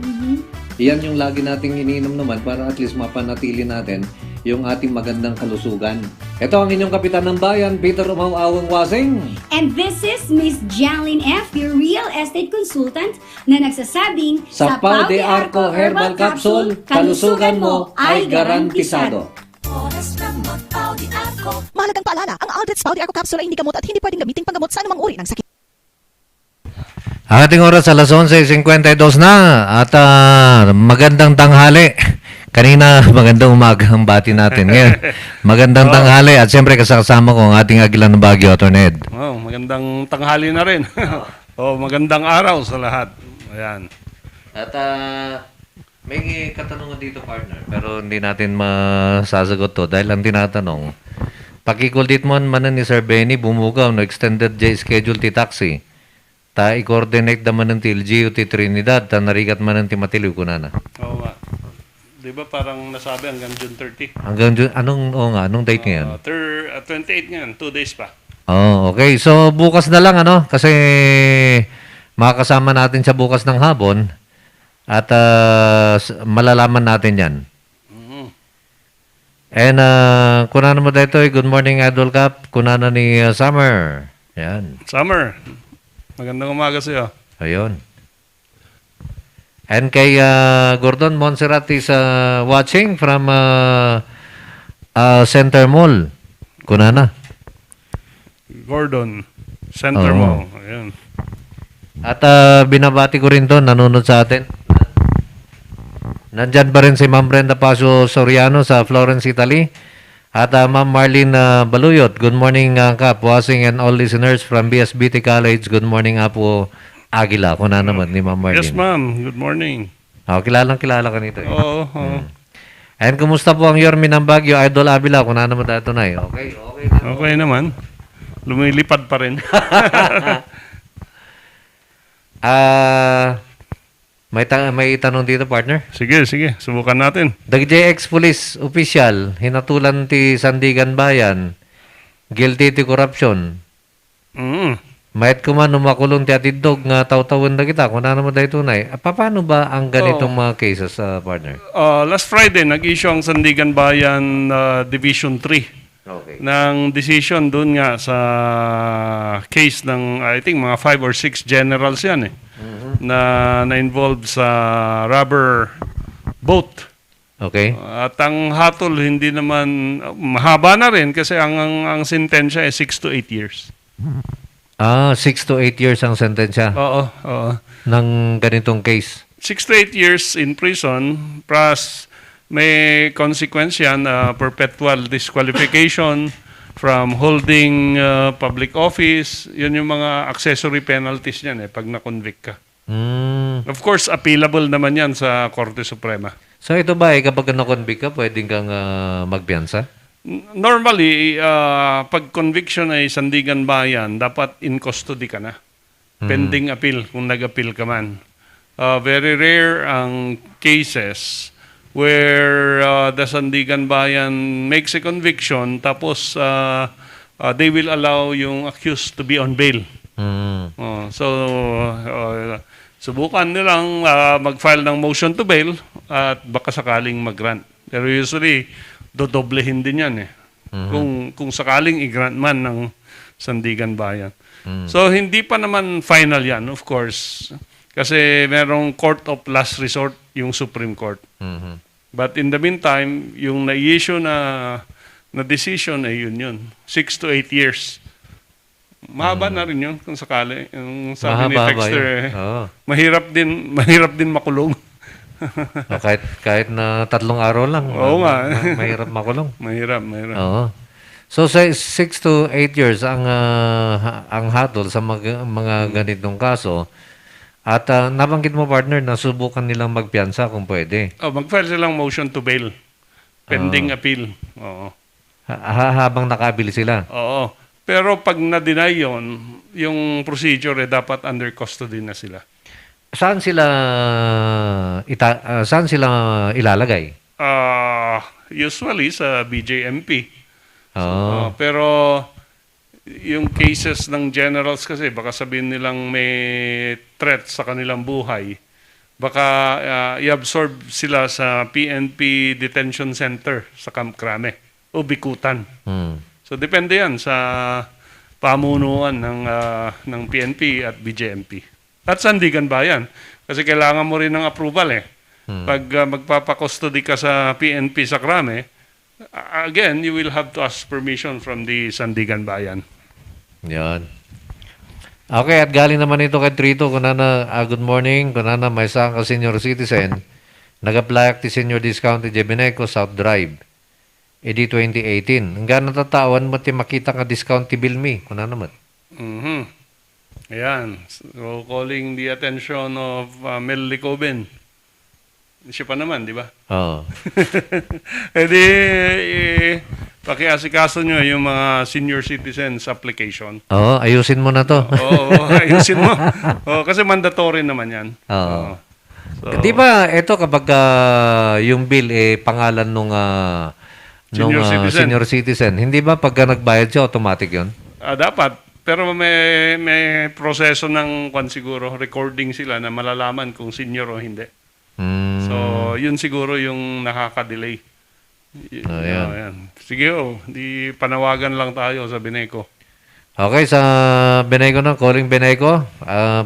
Iyan yung lagi nating iniinom naman para at least mapanatili natin yung ating magandang kalusugan. Ito ang inyong kapitan ng bayan, Peter Umawawang Wasing. And this is Miss Janlyn F., your real estate consultant, na nagsasabing, Sa Pau de Arco Herbal Capsule, kalusugan mo ay garantisado. Mahalagang paalala, ang Aldrich Pau de Arco Capsule ay hindi gamot at hindi pwedeng gamitin panggamot sa anumang uri ng sakit. Ating oras alas 11:52 na at magandang tanghali. Kanina, magandang umaga ang bati natin. Ngayon, magandang tanghali at siyempre kasama ko ang ating Aguilan ng Baguio, Atty. Ed. Oh, magandang tanghali na rin. Magandang araw sa lahat. Ayan. At may katanungan dito, partner. Pero hindi natin masasagot to dahil ang tinatanong, pakikuldit mo man ni Sir Benny, bumugaw no extended J schedule ti taxi. Ta i-coordinate naman ng TLGU ti Trinidad, ta narigat man ng Timatiliw ko na. Oo nga. Di ba parang nasabi hanggang June 30? Hanggang June, anong date ngayon? 28 ngayon, 2 days pa. Oh, okay. So bukas na lang kasi makakasama natin sa bukas ng hapon at malalaman natin 'yan. And kunana mo dito, good morning Idol Cap, kunana ni Summer. Yan. Summer. Magandang umaga sa iyo. Ayun. And kay Gordon Montserrat is watching from Center Mall. Kunana. Gordon, Center Mall. Ayun. At binabati ko rin doon, nanonood sa atin. Nandyan pa rin si Ma'am Brenda Paso Soriano sa Florence, Italy. At Ma'am Marlene Baluyot, good morning Kap, Wasing and all listeners from BSBT College. Good morning po Aguila, kuna naman ni Ma'am Marlene. Yes ma'am, good morning. Kilala ka nito. Oo. And kumusta po ang Yormi ng Baguio, Idol Avila, kuna naman dito na eh. Okay naman. Lumilipad pa rin. May tanong dito, partner? Sige. Subukan natin. DagJX Police Official, hinatulan ti Sandigan Bayan, guilty ti corruption. Mayat ko man umakulong ti atidog nga taw-tawin na kita, kung ano naman dahil tunay. Paano ba ang ganitong mga cases, partner? Last Friday, nag-issue ang Sandigan Bayan Division 3. Okay. Ng decision doon nga sa case ng, I think, mga 5 or 6 generals yan na involved sa rubber boat. Okay. At ang hatol, hindi naman, mahaba na rin kasi ang sentensya ay 6 to 8 years. 6 to 8 years ang sentensya? Oo. Ng ganitong case? 6 to 8 years in prison plus may consequence yan, perpetual disqualification from holding public office. Yun yung mga accessory penalties niyan pag na-convict ka. Of course, appealable naman yan sa Korte Suprema. So ito ba, kapag na-convict ka, pwedeng kang magpiyansa? Normally, pag conviction ay Sandigan Bayan, dapat in custody ka na. Pending appeal, kung nag-appeal ka man. Very rare ang cases where the Sandigan Bayan makes a conviction tapos they will allow yung accused to be on bail. Subukan nilang mag-file ng motion to bail at baka sakaling mag-grant. Pero usually, dodoblehin din yan kung sakaling i-grant man ng Sandigan Bayan. So, hindi pa naman final yan, of course. Kasi merong court of last resort, yung Supreme Court. Mhm. But in the meantime, yung na-issue na decision ay yun. 6 to 8 years. Mahaba na rin yun kung sakali. Yung sabi ni Mahaba ba Dexter, yun? Oo. mahirap din makulong. O, kahit na 3 araw lang. Oo nga. Mahirap makulong. Mahirap. Oo. So sa 6 to 8 years ang hatol sa mga ganitong kaso. At nabanggit mo, partner, na subukan nilang magpiyansa kung pwede. Mag-file silang motion to bail. Pending appeal. Oo. Habang nakabili sila. Oo. Pero pag na-deny yun, yung procedure dapat under custody na sila. Saan sila ilalagay? Usually sa BJMP. Oo. Pero yung cases ng generals kasi baka sabihin nilang may threat sa kanilang buhay, baka i-absorb sila sa PNP Detention Center sa Camp Crame o Bikutan. So depende yan sa pamunuan ng PNP at BJMP. At Sandigan Bayan. Kasi kailangan mo rin ng approval eh. Pag magpapakustody ka sa PNP sa Crame, again, you will have to ask permission from the Sandigan Bayan. Yan. Okay, at galing naman ito kay Trito. Kunana, good morning. Kunana, may isang ka senior citizen. Nag-apply ti senior discount ti Jebeneco South Drive. Edi 2018. Hanggang natatawan mo ti makita ka discount ti Bilmi. Kunana naman. Ayan. So, calling the attention of Mel Licobin. Siya pa naman, di ba? Oo. Edi, pakiasikaso nyo yung mga senior citizens application. Oo, ayusin mo na to. Oo, ayusin mo. Kasi mandatory naman yan. Oo. So, Di ba, ito kapag yung bill pangalan nung senior citizen, hindi ba pagka nagbayad siya, automatic yun? dapat. Pero may proseso ng siguro, recording sila na malalaman kung senior o hindi. So, yun siguro yung nakaka-delay. Ayan. Sige, di panawagan lang tayo sa Beneco. Okay, sa Beneco na, calling Beneco,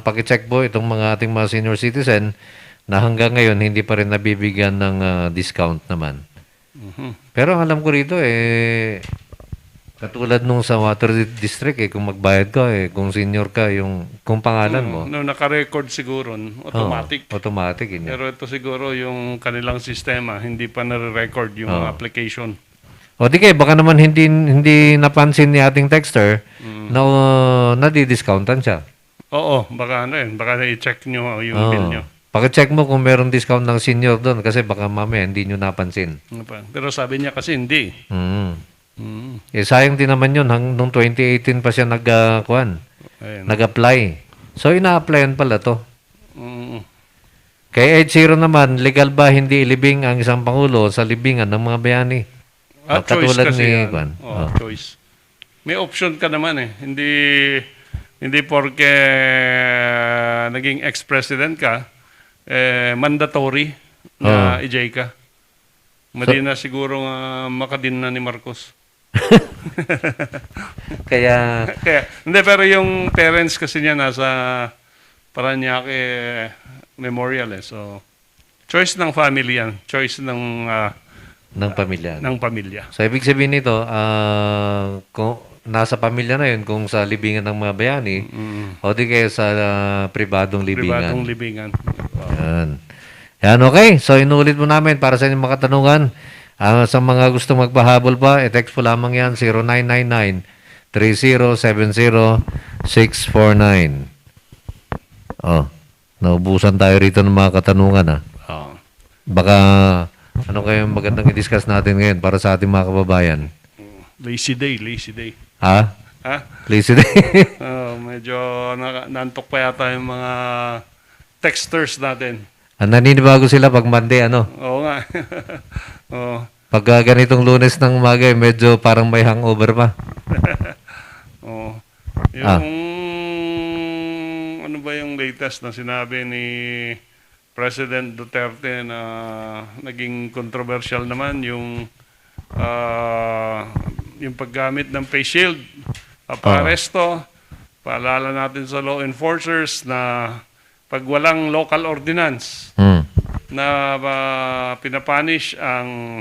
pakicheck po itong ating mga senior citizen na hanggang ngayon hindi pa rin nabibigyan ng discount naman. Pero ang alam ko rito, katulad nung sa Water District, kung magbayad ka, kung senior ka, kung pangalan mo. No, naka-record siguro, automatic. Automatic. Yun. Pero ito siguro yung kanilang sistema, hindi pa nare-record yung mga application. O di kaya, baka naman hindi napansin ni ating texter na nadi-discountan siya. Oo, baka i-check nyo yung bill nyo. Paki-check mo kung meron discount ng senior doon kasi baka mamaya hindi nyo napansin. Pero sabi niya kasi hindi. Sayang din naman yun. Noong 2018 pa siya nag-apply. So, ina-applyan pala to. Kay H0 naman, legal ba hindi ilibing ang isang pangulo sa libingan ng mga bayani? Choice kasi yan. Choice. May option ka naman eh. Hindi porke naging ex-president ka, mandatory na i-J ka. Madi na siguro makadin na ni Marcos. Kaya hindi, pero yung parents kasi niya nasa Parañaque Memorial So, choice ng family yan. Choice ng pamilya. So, ibig sabihin nito, kung nasa pamilya na yun, kung sa libingan ng mga bayani, o di kaya sa pribadong libingan. Pribadong libingan. Yan, okay. So, inulit mo namin para sa inyong mga katanungan. Sa mga gusto magpahabol pa, i-text po lamang yan, 0999-3070-649. Naubusan tayo rito ng mga katanungan. Baka, ano kayong magandang i-discuss natin ngayon para sa ating mga kababayan? Lazy day. Ha? Lazy day? Medyo nantok pa yata yung mga texters natin. Naninibago sila pag Monday, Oo nga. Pag ganitong Lunes ng umaga, medyo parang may hangover pa. Ano ba yung latest na sinabi ni President Duterte na naging controversial naman yung paggamit ng face shield, paaresto, paalala natin sa law enforcers na pag walang local ordinance Hmm. na pinapanish ang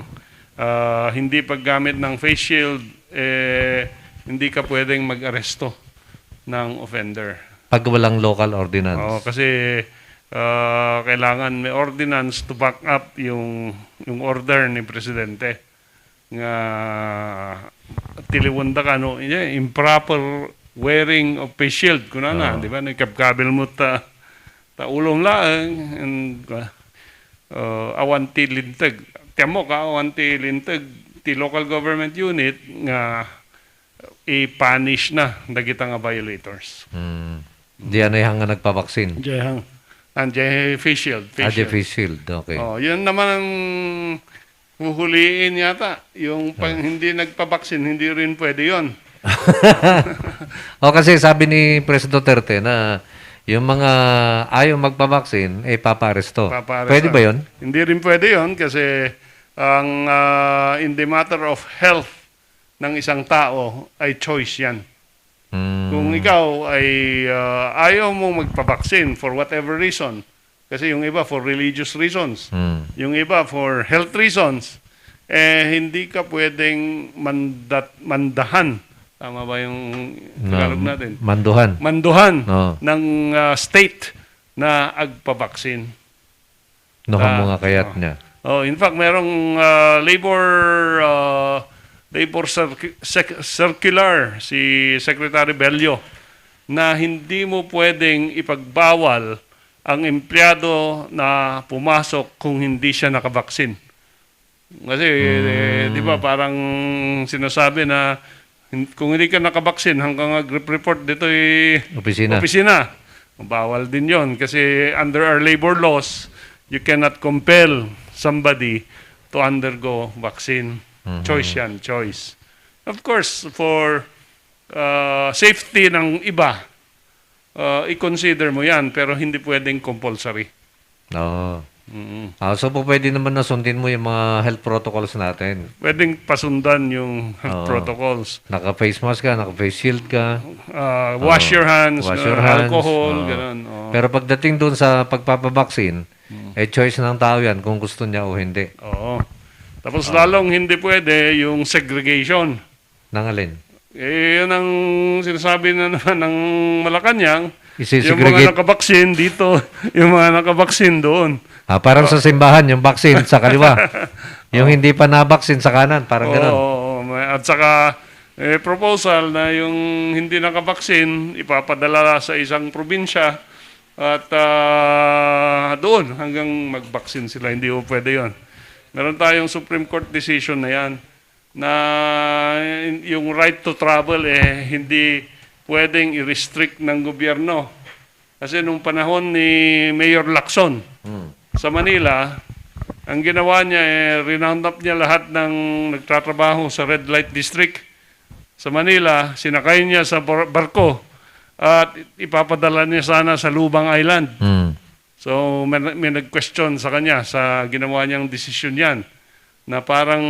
hindi paggamit ng face shield, hindi ka pwedeng mag-aresto ng offender. Pag walang local ordinance. Oo, kasi kailangan may ordinance to back up yung order ni Presidente nga tiliwanda ka no improper wearing of face shield kunana, di ba? Nagkabkabil mo ta ulong laang and awanti lintag. Temo ka awanti lintag ti local government unit nga i-punish na dagita nga violators. Diyan ay hanga nagpabaksin. Jehang. Andiyan face shield. Face shield. Okay. Oh, yun naman ang huhuliin yata. Yung pang hindi nagpabaksin, hindi rin pwede yun. O kasi sabi ni President Duterte na yung mga ayaw magpabaksin ay papaaresto. Pwede ba yun? Hindi rin pwede yun kasi ang in the matter of health ng isang tao ay choice yan. Kung ikaw ay ayaw mong magpabaksin for whatever reason, kasi yung iba for religious reasons, yung iba for health reasons, hindi ka pwedeng mandahan. Tama ba yung Tagalog natin? Manduhan. Manduhan ng state na agpabaksin. Nohang mga kayat niya. In fact, merong labor circular si Secretary Bello na hindi mo pwedeng ipagbawal ang empleyado na pumasok kung hindi siya nakabaksin. Kasi, di ba, parang sinasabi na kung hindi ka nakabaksin hanggang mag-report dito opisina. Bawal din yon kasi under our labor laws, you cannot compel somebody to undergo vaccine. Choice yan, choice. Of course, for safety ng iba, i-consider mo yan, pero hindi pwedeng compulsory. Oo. So po pwede naman na sundin mo yung mga health protocols natin. Pwedeng pasundan yung health protocols. Naka-face mask ka, naka-face shield ka. Wash your hands, alcohol, Oo. ganun. Pero pagdating doon sa pagpapabaksin, choice ng tao yan kung gusto niya o hindi. Oo. Tapos lalong hindi pwede yung segregation. Nang alin? Yun ang sinasabi na naman ng Malacanang. Yung mga nakabaksin dito, yung mga nakabaksin doon. Parang sa simbahan, yung vaccine sa kaliwa. Yung hindi pa nabaksin sa kanan, parang gano'n. At saka proposal na yung hindi nakabaksin, ipapadala sa isang probinsya at doon hanggang magbaksin sila. Hindi po pwede yun. Meron tayong Supreme Court decision na yan na yung right to travel hindi pwedeng i-restrict ng gobyerno. Kasi nung panahon ni Mayor Lacson sa Manila, ang ginawa niya renound up niya lahat ng nagtatrabaho sa Red Light District sa Manila, sinakay niya sa barko at ipapadala niya sana sa Lubang Island. So may nag-question sa kanya sa ginawa niyang desisyon yan na parang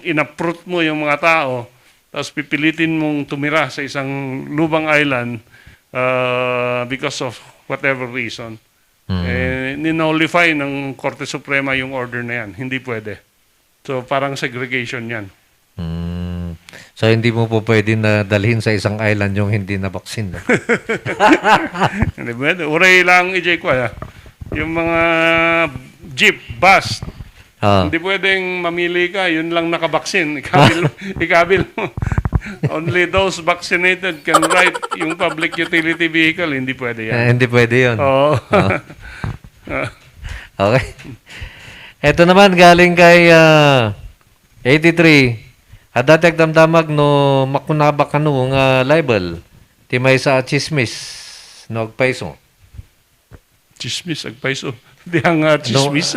in-uproot mo yung mga tao tapos pipilitin mong tumira sa isang Lubang Island because of whatever reason. Ninolify ng Korte Suprema yung order na yan. Hindi pwede. So parang segregation yan. So hindi mo po pwede na dalhin sa isang island yung hindi na vaccine. Hindi pwede. Uray lang i-jay ko. Yung mga jeep, bus, hindi pwedeng mamili ka, yun lang nakabaksin. Ikabil mo. Only those vaccinated can ride yung public utility vehicle. Hindi pwede yan. Hindi pwede yun. Oo. Okay. Ito naman galing kay 83. Adatek damdamag no makunaba kanu nga libel. Timay sa chismis no agpaiso. Chismis agpaiso. Di ang chismis.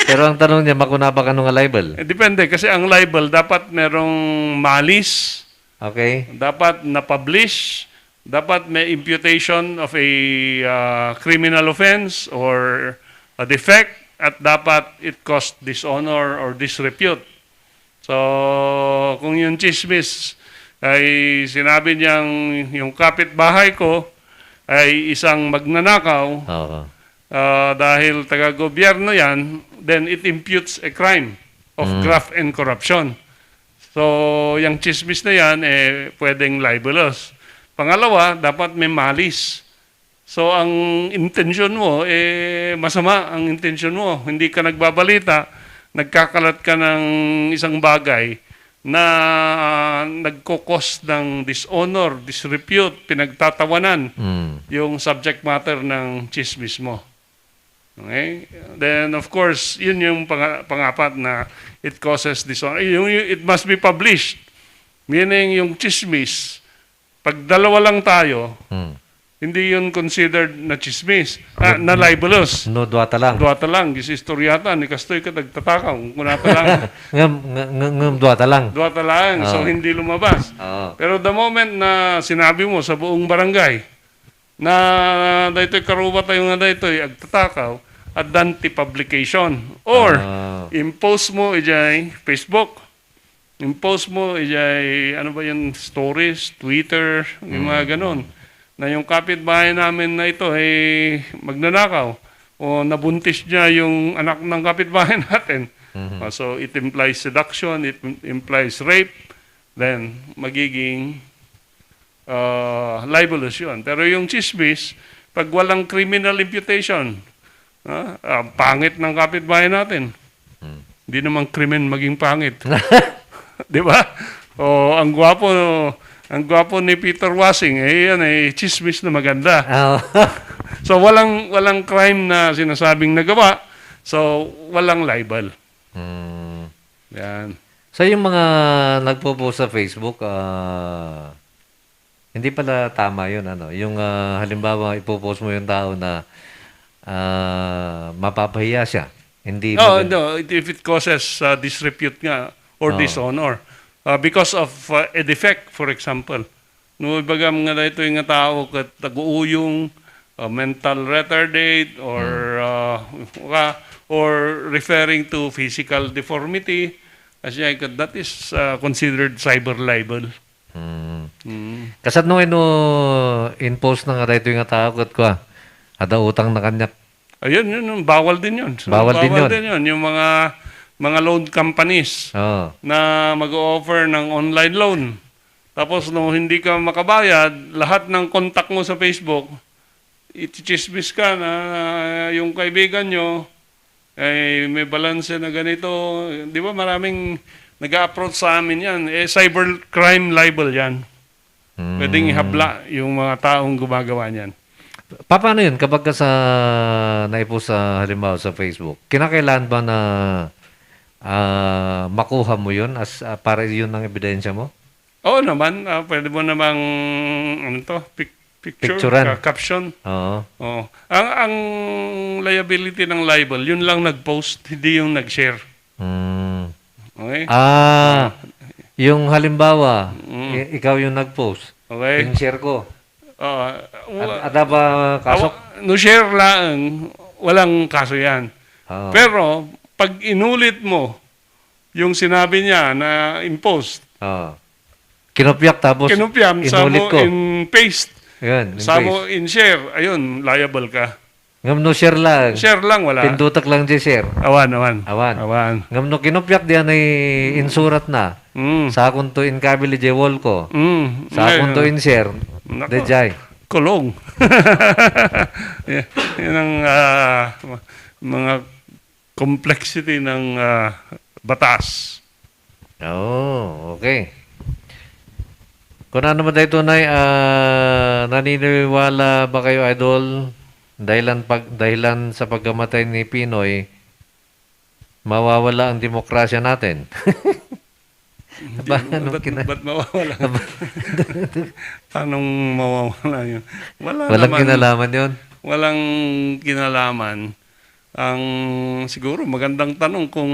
Pero ang tanong niya, makunaba kanu nga libel? Depende kasi ang libel dapat merong malis. Okay. Dapat na-publish. Dapat may imputation of a criminal offense or a defect. At dapat it caused dishonor or disrepute. So, kung yung chismis ay sinabi niyang yung kapitbahay ko ay isang magnanakaw, Oo. dahil taga-gobyerno yan, then it imputes a crime of graft and corruption. So, yung chismis na yan, pwedeng libelous. Pangalawa, dapat may malis. So, ang intention mo, masama ang intention mo. Hindi ka nagbabalita, nagkakalat ka ng isang bagay na nagkukos ng dishonor, disrepute, pinagtatawanan yung subject matter ng chismis mo. Okay? Then, of course, yun yung pangapat na it causes dishonor. It must be published. Meaning, yung chismis, pag dalawa lang tayo, hindi yun considered na chismis, na libelous. No, duwata lang. Duwata lang. Gisistoryata, ni Kastoy ka nagtatakaw. Kunata lang. Duwata lang. Duwata lang. So, hindi lumabas. Pero the moment na sinabi mo sa buong barangay na daytoy karuba tayo nga daytoy agtatakaw, at danti publication. Or, impose mo ijay Facebook. Impose mo ijay, ano ba yung stories, Twitter, yung mga ganon. Na yung kapitbahay namin na ito ay magnanakaw o nabuntis niya yung anak ng kapitbahay natin. So, it implies seduction, it implies rape, then magiging libelous yun. Pero yung chismis, pag walang criminal imputation, pangit ng kapitbahay natin. Hindi naman krimen maging pangit. Di ba? O, ang gwapo ni Peter Wasing, yan chismis na maganda. So, walang crime na sinasabing nagawa. So, walang libel. Yan. So, yung mga nagpo-post sa Facebook, hindi pala tama yun. Yung halimbawa, ipopost mo yung tao na mapapahiya siya. Hindi No, if it causes disrepute nga or dishonor. Because of a defect, for example. No, ibagam nga dito yung tao kat taguuyong, mental retardate, or referring to physical deformity, kasi that is considered cyber libel. Kasat nung in-post na nga dito yung tao kat ko, ada utang na kanya. Ayun, yun, bawal din yun. Bawal din yun. Yung mga loan companies na mag-o-offer ng online loan. Tapos nung hindi ka makabayad, lahat ng contact mo sa Facebook, itichismis ka na yung kaibigan nyo ay may balance na ganito. Di ba maraming nag-approach sa amin yan. Cybercrime libel yan. Pwedeng ihabla yung mga taong gumagawa niyan. Paano yun kapag sa naipost sa halimbawa sa Facebook? Kinakailangan ba na makuha mo yun as para yun ang ebidensya mo? Oo naman. Pwede mo namang Picturean. Caption. Oo. Ang liability ng libel, yun lang nag-post, hindi yung nag-share. Okay? Yung halimbawa, ikaw yung nag-post. Okay. Yung share ko. At ba kaso? No share lang, walang kaso yan. Pero, pag inulit mo yung sinabi niya na in-post, kinopyak tapos kinopyam, inulit mo ko. in-paste, Yan, mo in-share, ayun, liable ka. Ngam no share lang. Share lang, wala. Pindutak lang di share. Awan. Ngam no kinopyak diyan ay insurat na. Sa akong to inkabili di wall ko. Sa akong to in-share. Dejay. Kulong. Yan ang mga complexity ng batas. Okay. Kung ano naman tayo tunay, naniniwala ba kayo, Idol, dahilan sa pagkamatay ni Pinoy, mawawala ang demokrasya natin? Ba't mawawala? Anong mawawala yun? Walang kinalaman yun? Walang kinalaman. Ang siguro magandang tanong kung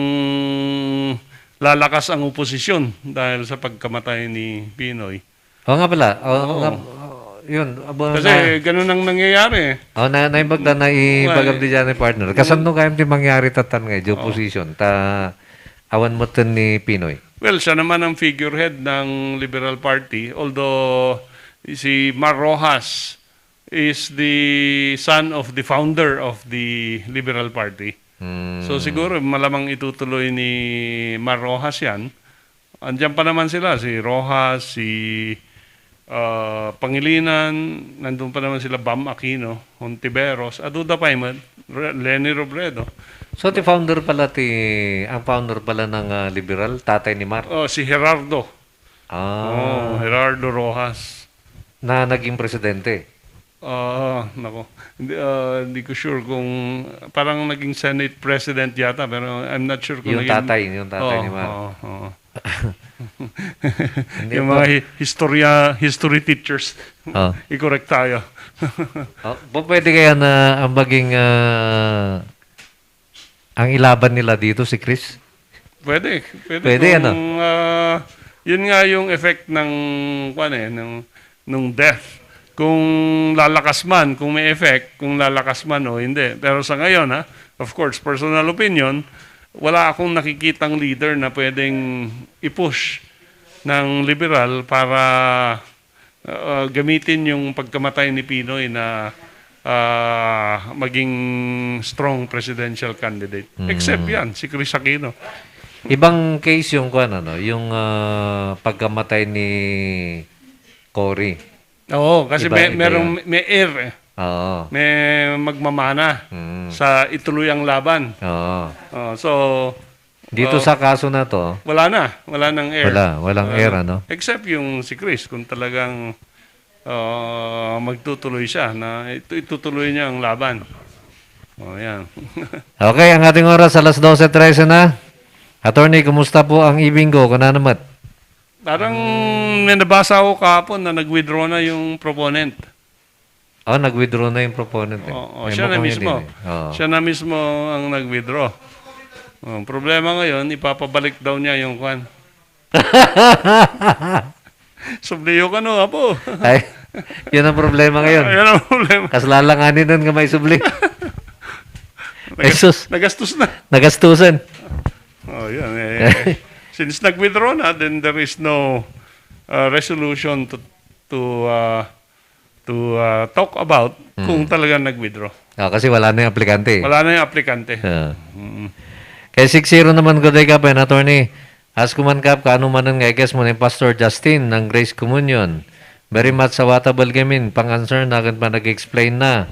lalakas ang oposisyon dahil sa pagkamatay ni Pinoy. Oo nga pala. Yun. Kasi ganun ang nangyayari. Naibagda na ibagam di dyan ni partner. Kasan no kayong di mangyari tatan nga, di opposition, awan mo tan ni Pinoy. Well, siya naman ang figurehead ng Liberal Party. Although, si Mar Rojas, is the son of the founder of the Liberal Party. So siguro malamang itutuloy ni Mar Rojas yan. Andiyan pa naman sila, si Rojas, si Pangilinan, nandun pa naman sila Bam Aquino, Hontiveros, Aduda Paiman, Lenny Robredo. So, ang founder pala ng Liberal, tatay ni Mar? Oh, si Gerardo. Gerardo Rojas. Na naging presidente? Nako. Hindi ko sure kung parang naging Senate President yata, pero I'm not sure kung yung tatay ni Mar. Yung mga history teachers, i-correct tayo. Pwede kaya na maging ang ilaban nila dito si Chris? Pwede kung, ano? Yun nga yung effect ng nung death. Kung lalakas man, kung may effect, kung lalakas man o hindi. Pero sa ngayon, of course, personal opinion, wala akong nakikitang leader na pwedeng i-push ng liberal para gamitin yung pagkamatay ni Pinoy na maging strong presidential candidate. Except yan, si Chris Aquino. Ibang case yung yung pagkamatay ni Cory. Oo, kasi may air eh. Oo. May magmamana sa ituloy ang laban. Oo. So, dito sa kaso na to, wala nang air. Walang air, ano? Except yung si Chris, kung talagang magtutuloy siya, na itutuloy niya ang laban. Yan. Okay, ang ating oras alas 12:13 na. Attorney, kumusta po ang ibingo? Kunanamat? Parang may nabasa ako kahapon na nag-withdraw na yung proponent. Nag-withdraw na yung proponent. Siya na mismo. Siya na mismo ang nag-withdraw. Problema ngayon, ipapabalik daw niya yung kwan. Subliyo ka no, apo. Ay, yun ang problema ngayon. Yan ang problema. Kaslalanganin nun nga may subli. Nagastos na. Nagastusan. Yan. Since nag-withdraw na, then there is no resolution to talk about kung talagang nag-withdraw. Kasi wala na yung aplikante. Wala na yung aplikante. Kaya 6-0 naman ko day kapen, attorney. As kuman kap, kaano manan nga guess mo ni Pastor Justin ng Grace Communion. Very much sawatable gamin. Pang-answer na pa nag-explain na.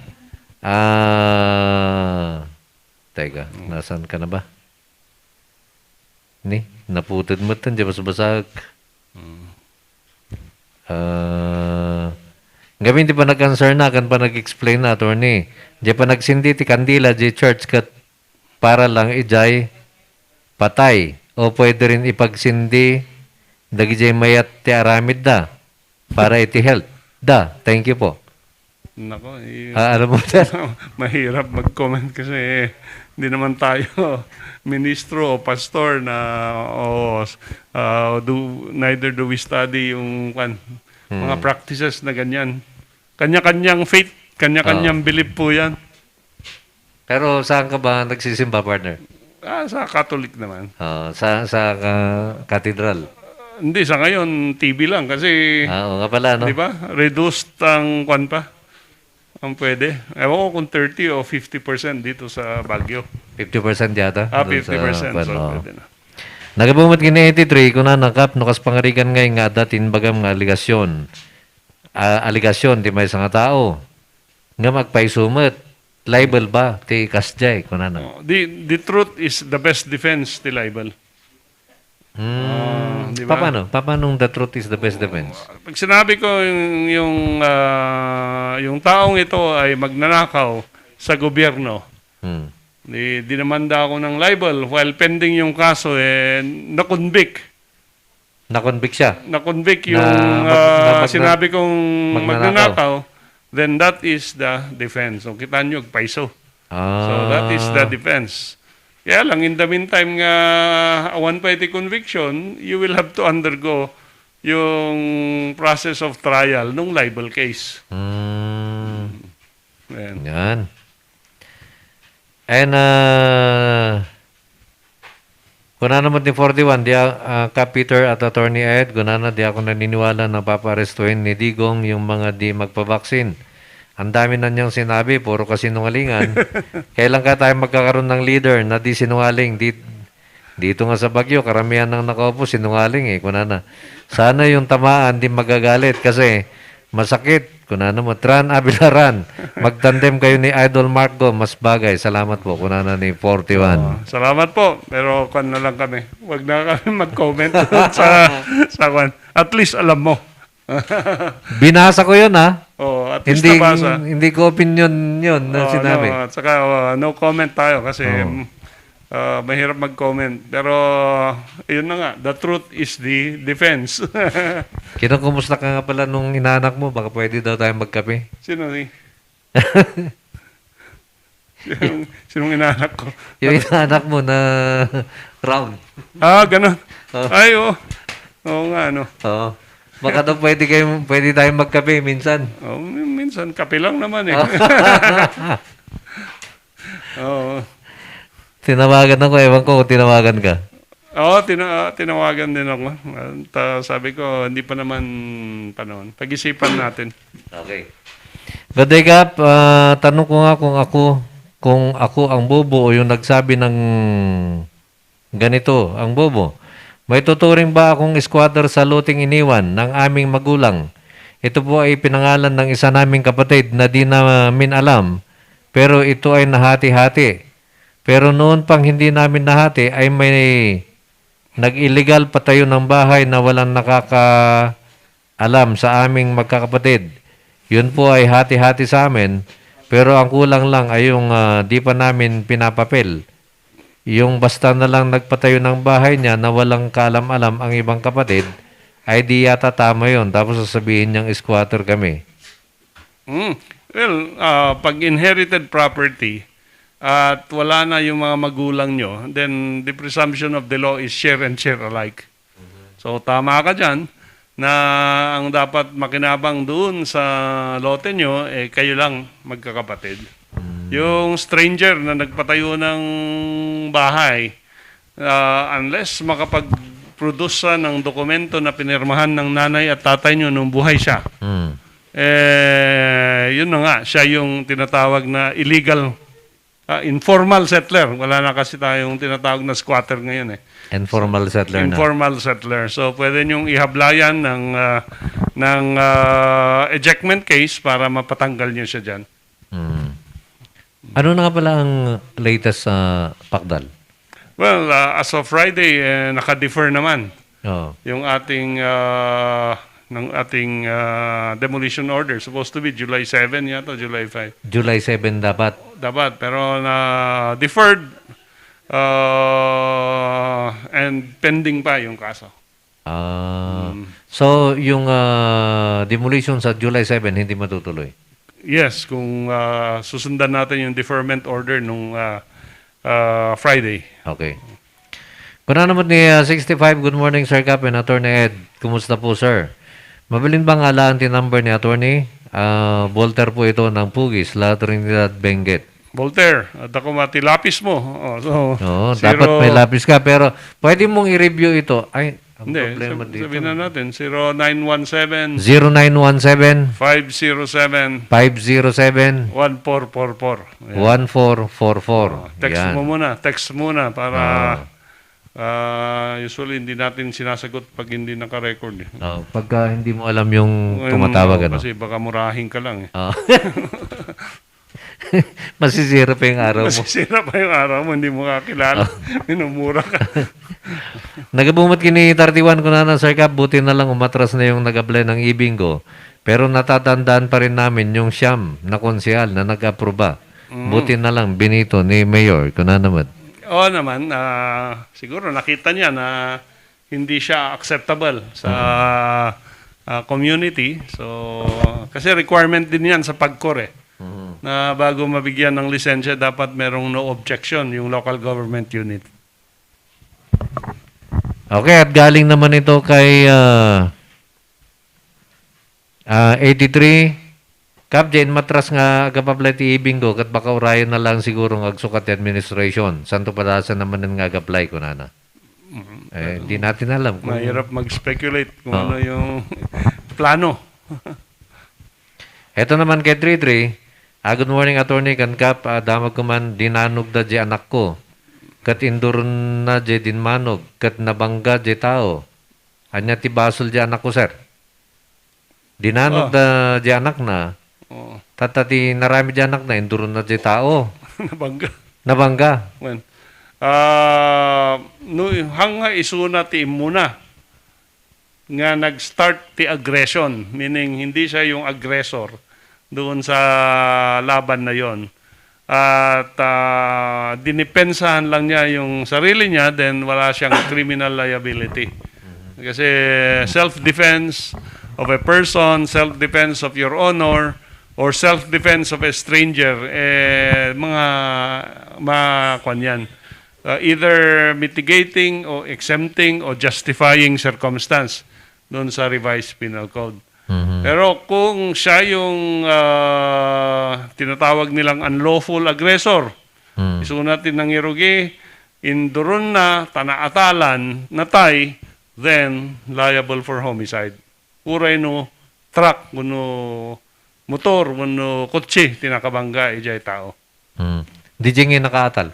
Teka, nasan ka na ba? Naputid mo ito, di ba subasag? Gawin di pa nag-answer na, kan pa nag-explain na, attorney. Di pa nagsindi ti kandila, di church kat para lang ijay patay. O pwede rin ipagsindi, dagi jay mayat ti aramid da, para iti health. Thank you po. Nako, alam mo mahirap mag-comment kasi hindi naman tayo ministro o pastor na neither do we study yung mga practices na ganyan. Kanya-kanyang faith, kanya-kanyang belief po yan. Pero saan ka ba nagsisimba, partner? Sa Catholic naman. Sa cathedral? Hindi, sa ngayon, TV lang kasi, oo nga pala, no? Di ba? Reduced ang ang pwede. Ewan ko kung 30 o 50% dito sa Baguio. 50% yata? 50%. So, pwede na. Nagabumot gini 83, kung nakap, nukas pangarikan ngayon nga datin bagam nga aligasyon. Aligasyon, di may isang tao. Nga magpaisumat. Libel ba? Ti kasjay, kung The truth is the best defense, ti libel. Diba? Paano the truth is the best defense? Pag sinabi ko yung taong ito ay magnanakaw sa gobyerno, dinamanda ako ng libel while pending yung kaso, na-convict. Na-convict siya? Na-convict yung sinabi kong magnanakaw, then that is the defense. So, kita nyo, paiso. So, that is the defense. Kaya lang, in the meantime nga, awan pa iti conviction, you will have to undergo yung process of trial nung libel case. Yan. And, kuna naman ni 41, Kap Peter at Attorney Ed, di ako naniniwala na paparestuhin ni Digong yung mga di magpabaksin. Ang dami na niyang sinabi, puro kasinungalingan. Kailan ka tayo magkakaroon ng leader na di sinungaling? Dito nga sa Baguio, karamihan ng nakaupo, sinungaling eh. Kunana. Sana yung tamaan di magagalit kasi masakit. Kunana mo, Tran Abilaran, magtandem kayo ni Idol Marco, mas bagay. Salamat po, kunana ni 41. Salamat po, pero kwan na lang kami. Huwag na kami mag-comment sa kwan. At least alam mo. Binasa ko yun, ha? Oh, at least nabasa. Hindi ko opinion yun na sinabi. No, at saka no comment tayo kasi mahirap mag-comment. Pero yun na nga, the truth is the defense. Kinukumusta ka nga pala nung inanak mo? Baka pwede daw tayo magkape. Sino ni? Sinong inanak ko? Yung inanak mo na round. Ganun. Ay, oo. Oo nga, ano. Oo. Baka daw pwede tayong magkape minsan. Minsan, kape lang naman eh. Oo. Tinawagan ako, ewan ko kung tinawagan ka. Oo, tinawagan din ako. At sabi ko, hindi pa naman panahon. Pag-isipan natin. Okay. Good day, Kap. Tanong ko nga kung ako ang bobo o yung nagsabi ng ganito, ang bobo. May tuturing ba akong squatter sa luting iniwan ng aming magulang? Ito po ay pinangalan ng isa naming kapatid na di namin alam, pero ito ay nahati-hati. Pero noon pang hindi namin nahati ay may nag-illegal patayo ng bahay na walang nakakaalam sa aming magkakapatid. Yun po ay hati-hati sa amin, pero ang kulang lang ay yung di pa namin pinapapel. Yung basta na lang nagpatayo ng bahay niya na walang kaalam-alam ang ibang kapatid, ay di yata tama yun. Tapos sasabihin niyang squatter kami. Well, pag inherited property, at wala na yung mga magulang nyo, then the presumption of the law is share and share alike. So tama ka dyan na ang dapat makinabang doon sa lote nyo, kayo lang magkakapatid. Yung stranger na nagpatayo ng bahay, unless makapag-produce siya ng dokumento na pinirmahan ng nanay at tatay nyo nung buhay siya, yun na nga, siya yung tinatawag na illegal informal settler. Wala na kasi tayong tinatawag na squatter ngayon eh. Informal settler na. Informal settler. So pwede niyong ihablayan ng ejectment case para mapatanggal niyo siya diyan. Ano na nga pala ang latest sa Pakdal? Well, as of Friday, naka-defer naman. Yung ating demolition order. Supposed to be July 7 yata, July 5. July 7 dapat. Dapat, pero na-deferred and pending pa yung kaso. So, yung demolition sa July 7 hindi matutuloy? Yes, kung susundan natin yung deferment order nung Friday. Okay. Kuna naman ni 65, good morning Sir Cap and Attorney Ed. Kumusta po sir? Mabilin bang alaan number ni Attorney? Volter po ito ng Pugis, La Trinidad, Benguet. Volter, ako mati lapis mo. Dapat may lapis ka, pero pwede mong i-review ito. Ay, ang hindi, problema dito. sabihin na natin, 0917 0917 507 1444. 1444. Text muna para usually hindi natin sinasagot pag hindi naka-record. Pagka hindi mo alam yung tumatawag. Kasi baka murahin ka lang. Masisira pa yung araw mo. Masisira pa yung araw mo, hindi mo kakilala. Minumura ka. Nagabumot kini 31 ko na Sir Cap, buti na lang umatras na yung nag-apply ng e-bingo. Pero natatandaan pa rin namin yung siyam na konsehal na nag-aproba. Buti na lang binito ni Mayor, kuna naman. Oo naman, siguro nakita niya na hindi siya acceptable sa community. So, kasi requirement din yan sa PAGCOR na bago mabigyan ng lisensya, dapat merong no objection yung local government unit. Okay, at galing naman ito kay 83. Kap, Jane, matras nga agapablay ti ibingo kat baka urayan na lang siguro ng agsukat administration. Santo padasan naman ng agaplay ko na. Hindi natin alam. Mahirap mag-speculate kung ano yung plano. Ito naman kay 33. Good morning, Attorney Kankap. Damag ko man, dinanog da di anak ko. Kat indurun na di dinmanog. Kat nabangga di tao. Anya ti basol di anak ko, sir. Dinanog da di anak na. Tatati narami di anak na, indurun na di tao. Nabangga. Well, no, hanga isuna ti muna nga nag-start ti aggression, meaning hindi siya yung aggressor doon sa laban na yon. At dinipensahan lang niya yung sarili niya, then wala siyang criminal liability. Kasi self-defense of a person, self-defense of your honor, or self-defense of a stranger, mga kwan yan. Either mitigating or exempting or justifying circumstance doon sa revised penal code. Pero kung siya yung tinatawag nilang unlawful aggressor, isunatin ng irugi, indurun na, tanaatalan, natay, then liable for homicide. Uray no truck, kuno motor, kuno kotse, tinakabangga, ijay tao. Di jingin nakaatal.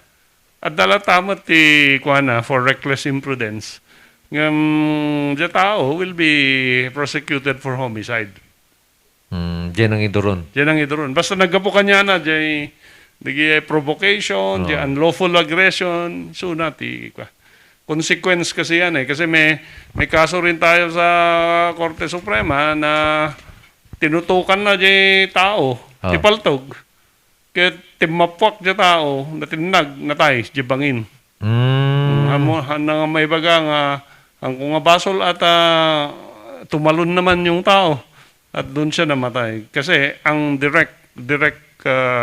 At dala tamat ti kuana for reckless imprudence. The tao will be prosecuted for homicide. Diyan ang idurun. Diyan ang idurun. Basta naggapo kanya na, di provocation, di unlawful aggression, suna ti consequence kasi yan eh. Kasi may kaso rin tayo sa Korte Suprema na tinutukan na di tao, di paltog. Kaya timapwak di tao, natinag, natay, di bangin. May baga nga, ang kung basol at tumalon naman yung tao at doon siya namatay. Kasi ang direct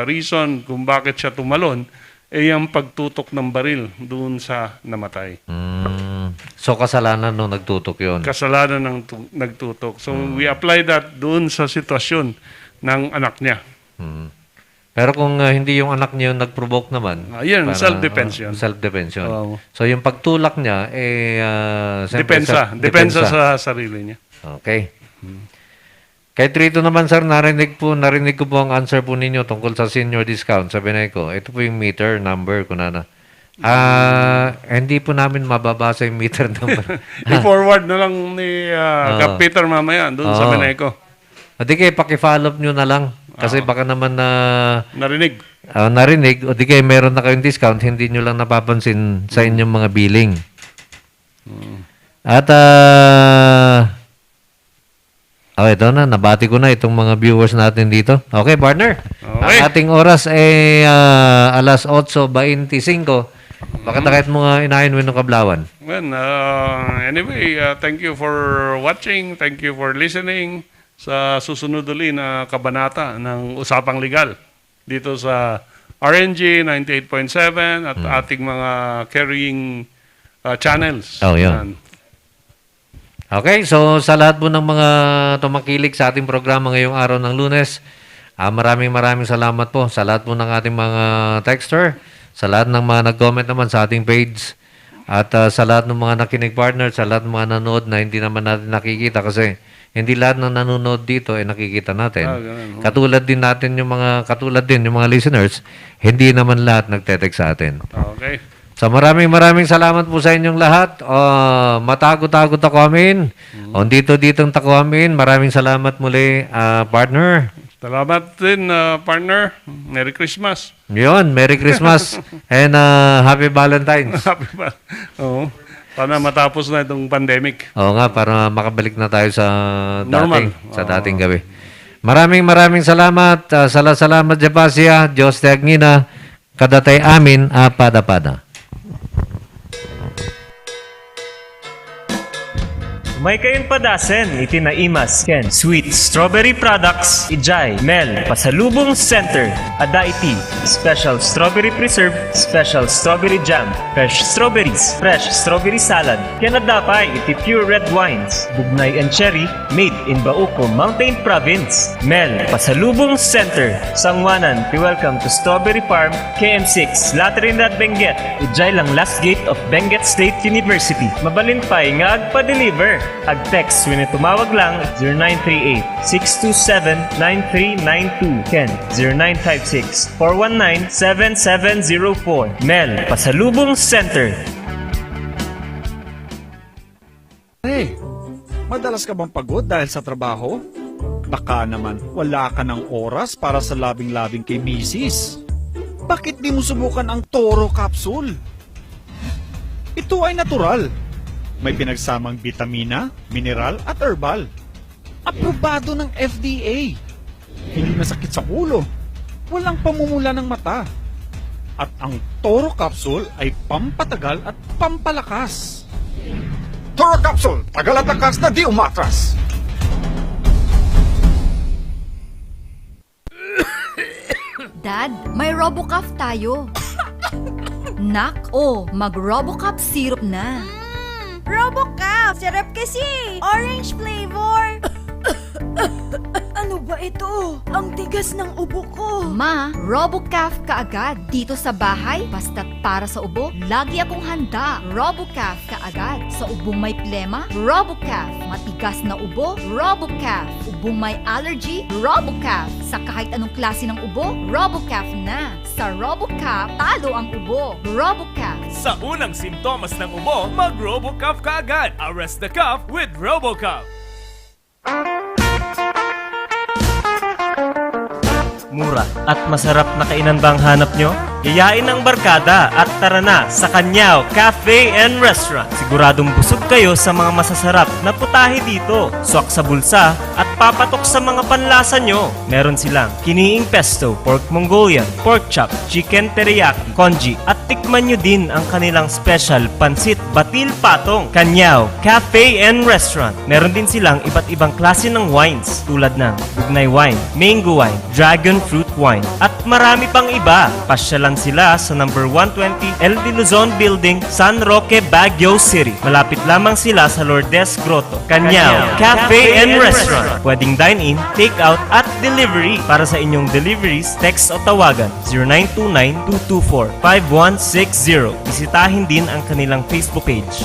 reason kung bakit siya tumalon ay ang pagtutok ng baril doon sa namatay. So kasalanan nung nagtutok yun? Kasalanan ng nagtutok. So we apply that doon sa sitwasyon ng anak niya. Pero kung hindi yung anak niya yung nag-provoke naman, yan, self-defense yun. Self-defense yun. So yung pagtulak niya, depensa sa sarili niya. Okay. Kay Trito naman, sir, narinig ko po ang answer po ninyo tungkol sa senior discount. Sabi na ko, ito po yung meter number ko na. Hindi po namin mababasa yung meter number. I-forward na lang ni Kap Peter mamaya doon sa Beneco. O di kayo, paki-follow up nyo na lang. Kasi baka naman na... narinig. Narinig. O di kayo, meron na kayong discount, hindi nyo lang napapansin sa inyong mga billing. At, ito na, nabati ko na itong mga viewers natin dito. Okay, partner. Ang ating oras ay alas 8:25. Baka takit mo nga inahin ng Kablawan. Well, anyway, thank you for watching. Thank you for listening sa susunod ulit na kabanata ng Usapang Legal dito sa RNG 98.7 at ating mga carrying channels. Yun. Okay, so sa lahat po ng mga tumakilik sa ating programa ngayong araw ng Lunes, maraming salamat po sa lahat po ng ating mga texter, sa lahat ng mga nag-comment naman sa ating page, at sa lahat ng mga nakinig partner, sa lahat ng mga nanood na hindi naman natin nakikita kasi hindi lahat ng nanonood dito ay nakikita natin. Katulad din yung mga listeners, hindi naman lahat nagte-text sa atin. Okay. So maraming salamat po sa inyong lahat. Matago-tago takuamin. Ditong takuamin. Maraming salamat muli, partner. Salamat din, partner. Merry Christmas. Yun, Merry Christmas. And Happy Valentine's. Sana matapos na itong pandemic. Oo nga, para makabalik na tayo sa dating gabi. Maraming salamat. Salamat, Japasia. Diyos te agnina. Kadatay amin, pada-pada. May kayong padasen, itinaimas, Ken, Sweet Strawberry Products, Ijay, Mel, Pasalubong Center, Adaiti, Special Strawberry Preserve, Special Strawberry Jam, Fresh Strawberries, Fresh Strawberry Salad, Kenadapay, iti Pure Red Wines, Bugnay and Cherry, made in Bauco, Mountain Province, Mel, Pasalubong Center, Sangwanan, welcome to Strawberry Farm, KM6, Latrinidad, Benguet, Ijay lang last gate of Benguet State University, Mabalintay nga agpa-deliver. Ag-text when tumawag lang 0938-627-9392. Ken 0956-419-7704. Mel, Pasalubong Center. Hey, madalas ka bang pagod dahil sa trabaho? Baka naman wala ka ng oras para sa labing-labing kay Mrs. Bakit di mo subukan ang Toro Capsule? Ito ay natural. May pinagsamang vitamina, mineral at herbal. Aprobado ng FDA. Hindi masakit sa ulo. Walang pamumula ng mata. At ang Toro Capsule ay pampatagal at pampalakas. Toro Capsule, tagal at takas na di umatras. Dad, may RoboCaf tayo. Nak, mag-RoboCaf syrup na. RoboCaf! Sarap kasi! Orange flavor! Ano ba ito? Ang tigas ng ubo ko. Ma, RoboCaf kaagad. Dito sa bahay, basta't para sa ubo, lagi akong handa. RoboCaf kaagad. Sa ubong may plema, RoboCaf. Matigas na ubo, RoboCaf. Ubong may allergy, RoboCaf. Sa kahit anong klase ng ubo, RoboCaf na. Sa RoboCaf, talo ang ubo. RoboCaf. Sa unang simptomas ng ubo, mag-RoboCaf ka agad. Arrest the cough with RoboCaf. Mura at masarap na kainan ba ang hanap nyo? Yayain ang barkada at tara na sa Kanyao Cafe and Restaurant. Siguradong busog kayo sa mga masasarap na putahe dito. Swak sa bulsa at papatok sa mga panlasa nyo. Meron silang kiniing pesto, pork Mongolian, pork chop, chicken teriyaki, congee at tikman nyo din ang kanilang special pansit batil patong. Kanyao Cafe and Restaurant. Meron din silang iba't ibang klase ng wines tulad ng Bugnay wine, mango wine, dragon fruit wine at marami pang iba. Pasyalan sila sa number 120 El de Luzon Building, San Roque, Baguio City. Malapit lamang sila sa Lourdes Grotto. Kanyao Cafe and Restaurant. Pwedeng dine-in, take-out at delivery. Para sa inyong deliveries, text o tawagan 0929-224-5160. Bisitahin din ang kanilang Facebook page.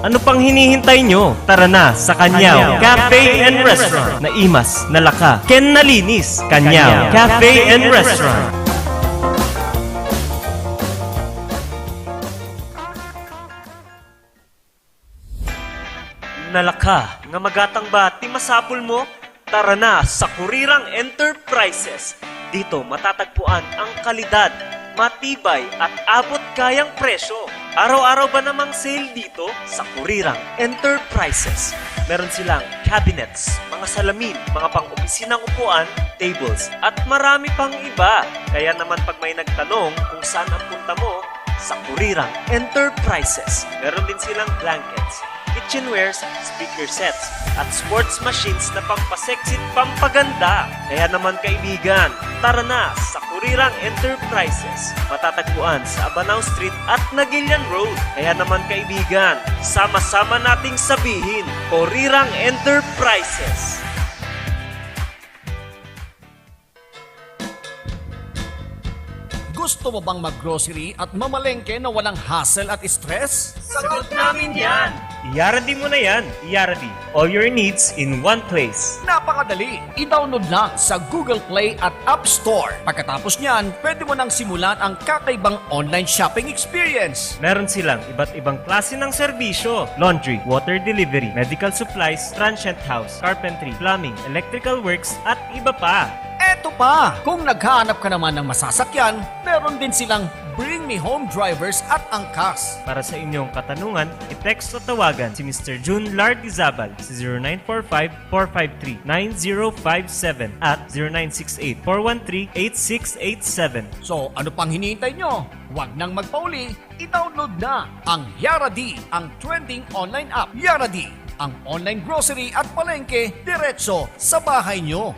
Ano pang hinihintay nyo? Tara na sa Kanyao Cafe and Restaurant. Naimas, nalaka, ken nalinis. Kanyao Cafe and Restaurant. Nalaka, nga magatang ba ti masapul mo? Tara na sa Kurirang Enterprises. Dito matatagpuan ang kalidad, matibay at abot kayang presyo. Araw-araw ba namang sale dito sa Kurirang Enterprises? Meron silang cabinets, mga salamin, mga pang-opisinang upuan, tables, at marami pang iba. Kaya naman pag may nagtanong kung saan ang punta mo, sa Kurirang Enterprises. Meron din silang blankets, kitchenwares, speaker sets, at sports machines na pampasexy at pampaganda. Kaya naman kaibigan, tara na sa Kurirang Enterprises. Matatagpuan sa Abanao Street at Nagilian Road. Kaya naman kaibigan, sama-sama nating sabihin, Kurirang Enterprises. Gusto mo bang mag-grocery at mamalengke na walang hassle at stress? Sagot namin yan! I-Yaradi mo na yan. I-Yaradi. All your needs in one place. Napakadali! I-download lang sa Google Play at App Store. Pagkatapos niyan, pwede mo nang simulan ang kakaibang online shopping experience. Meron silang iba't ibang klase ng serbisyo. Laundry, water delivery, medical supplies, transient house, carpentry, plumbing, electrical works, at iba pa. Eto pa! Kung naghahanap ka naman ng masasakyan, meron din silang Bring Me Home drivers at angkas. Para sa inyong katanungan, i-text o tawagan si Mr. June Lardizabal sa 0945-453-9057 at 0968-413-8687. So ano pang hinihintay nyo? Huwag nang magpauli, i-download na ang Yaradi, ang trending online app. Yaradi, ang online grocery at palengke diretso sa bahay nyo.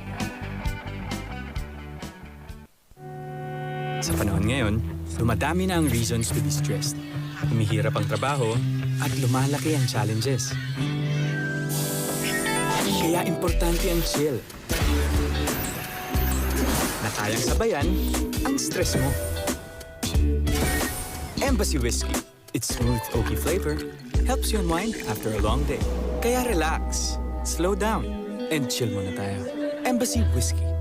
Sa panahon ngayon, dumadami na ang reasons to be stressed. Humihirap ang trabaho at lumalaki ang challenges. Kaya importante ang chill. Na kayang sabayan ang stress mo. Embassy Whiskey. Its smooth, oaky flavor helps you unwind after a long day. Kaya relax, slow down, and chill muna tayo. Embassy Whiskey.